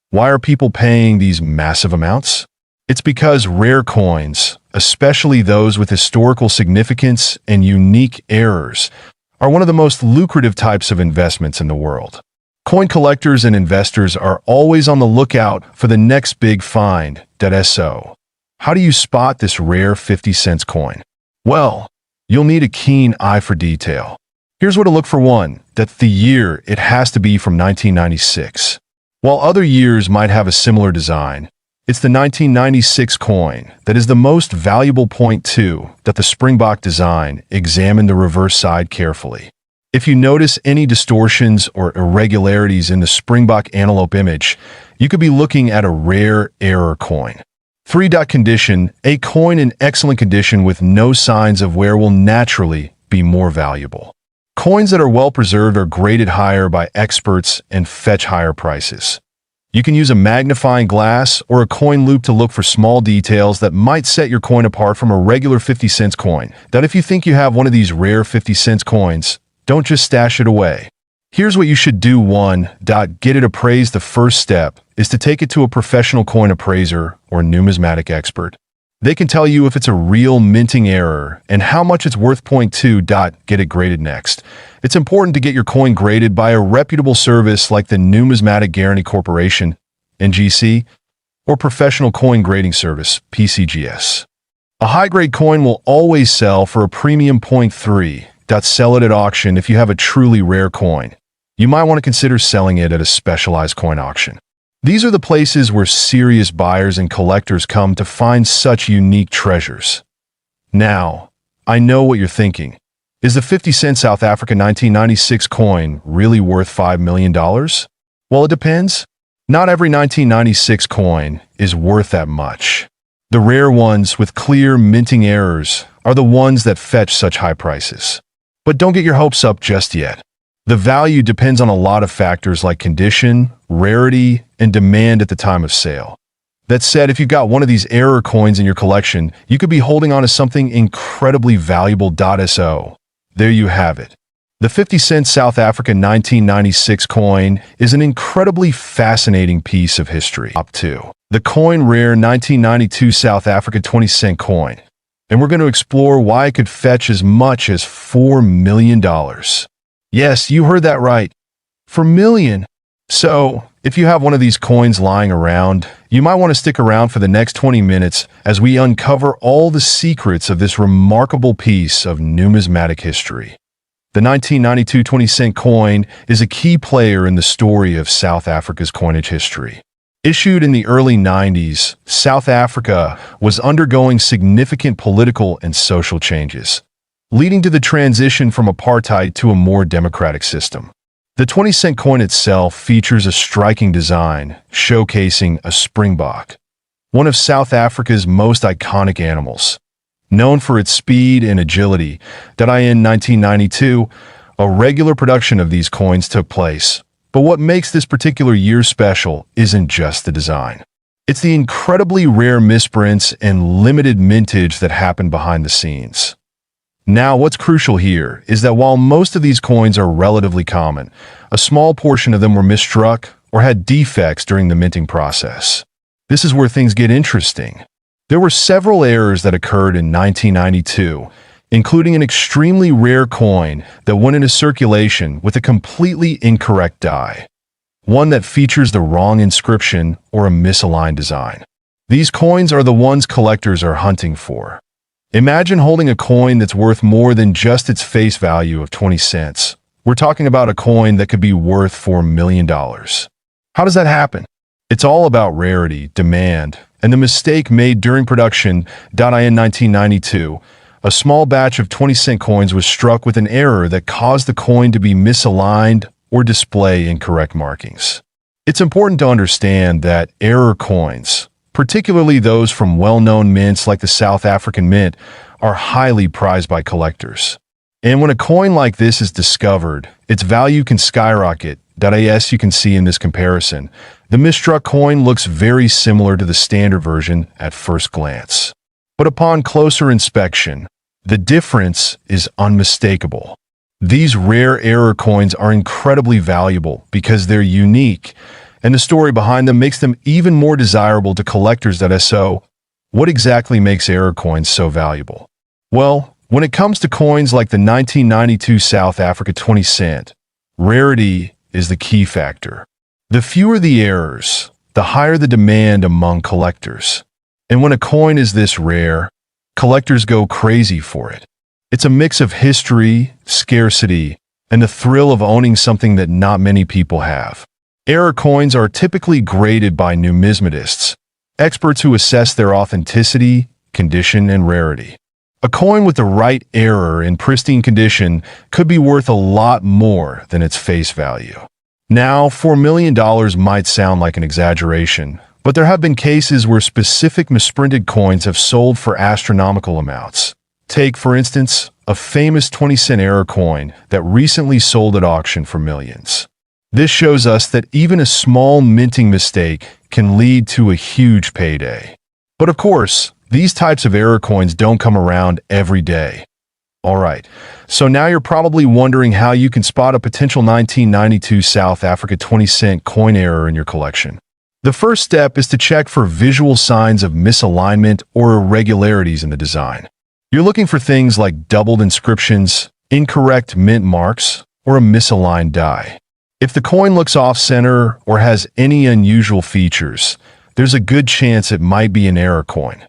Why are people paying these massive amounts? It's because rare coins, especially those with historical significance and unique errors, are one of the most lucrative types of investments in the world. Coin collectors and investors are always on the lookout for the next big find. So, how do you spot this rare 50-cent coin? Well, you'll need a keen eye for detail. Here's where to look for one. The year, it has to be from 1996. While other years might have a similar design, it's the 1996 coin that is the most valuable. Point 2, the Springbok design. Examine the reverse side carefully. If you notice any distortions or irregularities in the Springbok antelope image, you could be looking at a rare error coin. 3. Condition. A coin in excellent condition with no signs of wear will naturally be more valuable. Coins that are well preserved are graded higher by experts and fetch higher prices. You can use a magnifying glass or a coin loop to look for small details that might set your coin apart from a regular 50-cent coin. If you think you have one of these rare 50-cent coins, don't just stash it away. Here's what you should do. 1. Get it appraised. The first step is to take it to a professional coin appraiser or numismatic expert. They can tell you if it's a real minting error and how much it's worth. Point 2. Get it graded next. It's important to get your coin graded by a reputable service like the Numismatic Guarantee Corporation, NGC, or Professional Coin Grading Service, PCGS. A high-grade coin will always sell for a premium. Point 3. Sell it at auction. If you have a truly rare coin, you might want to consider selling it at a specialized coin auction. These are the places where serious buyers and collectors come to find such unique treasures. Now, I know what you're thinking. Is the 50-cent South Africa 1996 coin really worth $5 million? Well, it depends. Not every 1996 coin is worth that much. The rare ones with clear minting errors are the ones that fetch such high prices. But don't get your hopes up just yet. The value depends on a lot of factors like condition, rarity, and demand at the time of sale. That said, if you've got one of these error coins in your collection, you could be holding on to something incredibly valuable. So, there you have it. The 50-cent South Africa 1996 coin is an incredibly fascinating piece of history. Top 2. The coin rare 1992 South Africa 20-cent coin. And we're going to explore why it could fetch as much as $4 million. Yes, you heard that right. $4 million. So, if you have one of these coins lying around, you might want to stick around for the next 20 minutes as we uncover all the secrets of this remarkable piece of numismatic history. The 1992 20-cent coin is a key player in the story of South Africa's coinage history. Issued in the early 90s, South Africa was undergoing significant political and social changes, leading to the transition from apartheid to a more democratic system. The 20-cent coin itself features a striking design, showcasing a springbok, one of South Africa's most iconic animals. Known for its speed and agility, in 1992, a regular production of these coins took place. But what makes this particular year special isn't just the design. It's the incredibly rare misprints and limited mintage that happen behind the scenes. Now, what's crucial here is that while most of these coins are relatively common, a small portion of them were misstruck or had defects during the minting process. This is where things get interesting. There were several errors that occurred in 1992, including an extremely rare coin that went into circulation with a completely incorrect die, one that features the wrong inscription or a misaligned design. These coins are the ones collectors are hunting for. Imagine holding a coin that's worth more than just its face value of 20 cents. We're talking about a coin that could be worth $4 million. How does that happen? It's all about rarity, demand, and the mistake made during production. In 1992, a small batch of 20-cent coins was struck with an error that caused the coin to be misaligned or display incorrect markings. It's important to understand that error coins, particularly those from well-known mints like the South African Mint, are highly prized by collectors. And when a coin like this is discovered, its value can skyrocket. As you can see in this comparison, the misstruck coin looks very similar to the standard version at first glance. But upon closer inspection, the difference is unmistakable. These rare error coins are incredibly valuable because they're unique, and the story behind them makes them even more desirable to collectors. So, what exactly makes error coins so valuable? Well, when it comes to coins like the 1992 South Africa 20 cent, rarity is the key factor. The fewer the errors, the higher the demand among collectors. And when a coin is this rare, collectors go crazy for it. It's a mix of history, scarcity, and the thrill of owning something that not many people have. Error coins are typically graded by numismatists, experts who assess their authenticity, condition, and rarity. A coin with the right error in pristine condition could be worth a lot more than its face value. Now, $4 million might sound like an exaggeration, but there have been cases where specific misprinted coins have sold for astronomical amounts. Take, for instance, a famous 20-cent error coin that recently sold at auction for millions. This shows us that even a small minting mistake can lead to a huge payday. But of course, these types of error coins don't come around every day. Alright, so now you're probably wondering how you can spot a potential 1992 South Africa 20-cent coin error in your collection. The first step is to check for visual signs of misalignment or irregularities in the design. You're looking for things like doubled inscriptions, incorrect mint marks, or a misaligned die. If the coin looks off-center or has any unusual features, there's a good chance it might be an error coin.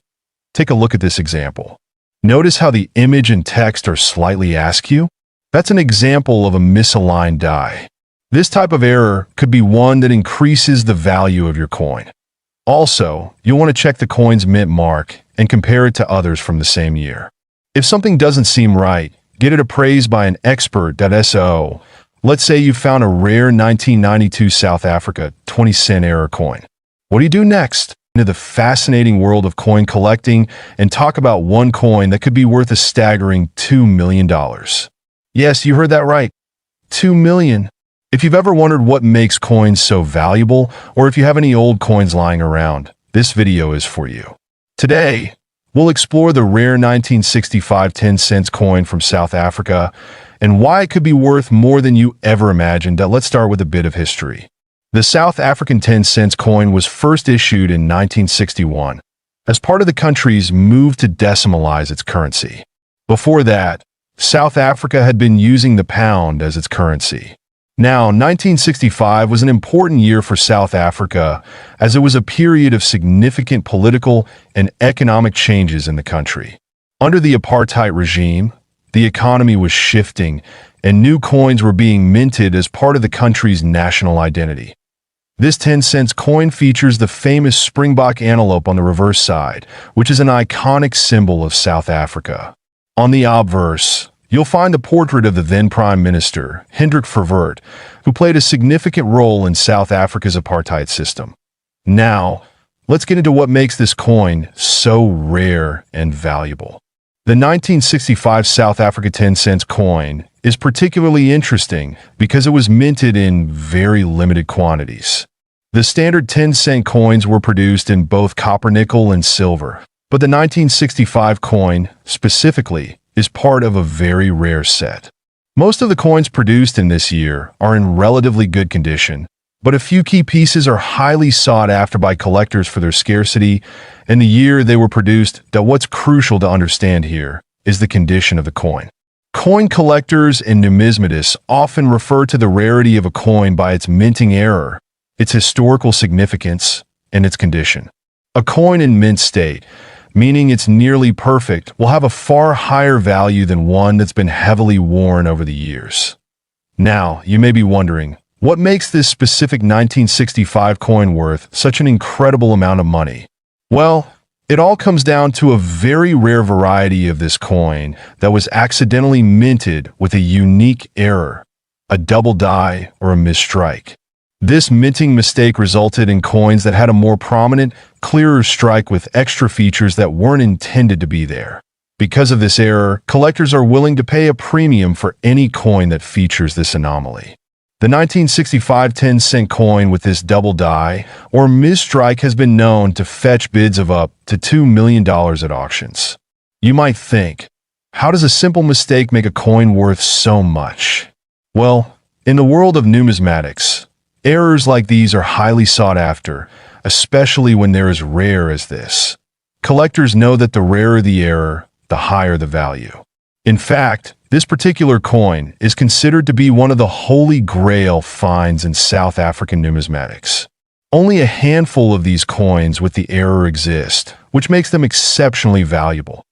Take a look at this example. Notice how the image and text are slightly askew? That's an example of a misaligned die. This type of error could be one that increases the value of your coin. Also, you'll want to check the coin's mint mark and compare it to others from the same year. If something doesn't seem right, get it appraised by an expert. So, let's say you found a rare 1992 South Africa 20-cent error coin. What do you do next? Into the fascinating world of coin collecting and talk about one coin that could be worth a staggering $2 million. Yes, you heard that right. $2 million. If you've ever wondered what makes coins so valuable, or if you have any old coins lying around, this video is for you. Today, we'll explore the rare 1965 10-cent coin from South Africa and why it could be worth more than you ever imagined. Let's start with a bit of history. The South African 10-cent coin was first issued in 1961 as part of the country's move to decimalize its currency. Before that, South Africa had been using the pound as its currency. Now, 1965 was an important year for South Africa as it was a period of significant political and economic changes in the country. Under the apartheid regime, the economy was shifting and new coins were being minted as part of the country's national identity. This 10-cent coin features the famous springbok antelope on the reverse side, which is an iconic symbol of South Africa. On the obverse, you'll find the portrait of the then Prime Minister, Hendrik Verwoerd, who played a significant role in South Africa's apartheid system. Now, let's get into what makes this coin so rare and valuable. The 1965 South Africa 10-cent coin is particularly interesting because it was minted in very limited quantities. The standard 10-cent coins were produced in both copper, nickel, and silver, but the 1965 coin, specifically, is part of a very rare set. Most of the coins produced in this year are in relatively good condition, but a few key pieces are highly sought after by collectors for their scarcity and the year they were produced. What's crucial to understand here is the condition of the coin. Coin collectors and numismatists often refer to the rarity of a coin by its minting error, its historical significance, and its condition. A coin in mint state, meaning it's nearly perfect, will have a far higher value than one that's been heavily worn over the years. Now, you may be wondering, what makes this specific 1965 coin worth such an incredible amount of money? Well, it all comes down to a very rare variety of this coin that was accidentally minted with a unique error, a double die or a misstrike. This minting mistake resulted in coins that had a more prominent, clearer strike with extra features that weren't intended to be there. Because of this error, collectors are willing to pay a premium for any coin that features this anomaly. The 1965 10-cent coin with this double die or misstrike has been known to fetch bids of up to $2 million at auctions. You might think, how does a simple mistake make a coin worth so much? Well, in the world of numismatics, errors like these are highly sought after, especially when they're as rare as this. Collectors know that the rarer the error, the higher the value. In fact, this particular coin is considered to be one of the holy grail finds in South African numismatics. Only a handful of these coins with the error exist, which makes them exceptionally valuable.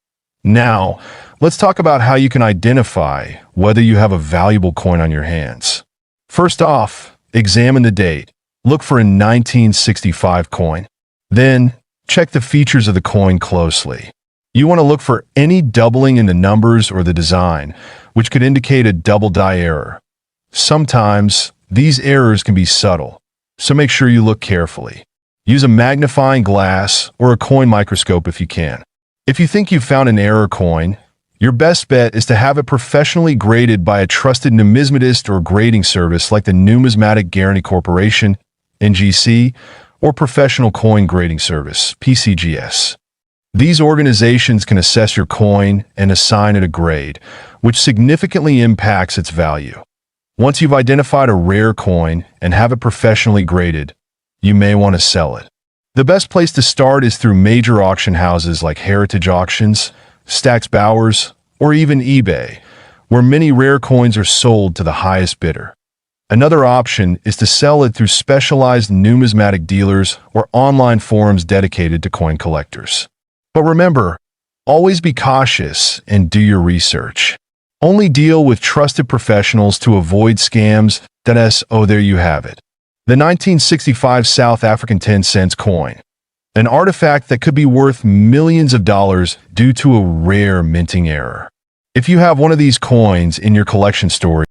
Now, let's talk about how you can identify whether you have a valuable coin on your hands. First off, examine the date. Look for a 1965 coin. Then, check the features of the coin closely. You want to look for any doubling in the numbers or the design, which could indicate a double die error. Sometimes, these errors can be subtle, so make sure you look carefully. Use a magnifying glass or a coin microscope if you can. If you think you've found an error coin, your best bet is to have it professionally graded by a trusted numismatist or grading service like the Numismatic Guarantee Corporation, NGC, or Professional Coin Grading Service, PCGS. These organizations can assess your coin and assign it a grade, which significantly impacts its value. Once you've identified a rare coin and have it professionally graded, you may want to sell it. The best place to start is through major auction houses like Heritage Auctions, Stack's Bowers, or even eBay, where many rare coins are sold to the highest bidder. Another option is to sell it through specialized numismatic dealers or online forums dedicated to coin collectors. But remember, always be cautious and do your research. Only deal with trusted professionals to avoid scams. Oh, there you have it. The 1965 South African 10-cent coin. An artifact that could be worth millions of dollars due to a rare minting error. If you have one of these coins in your collection store,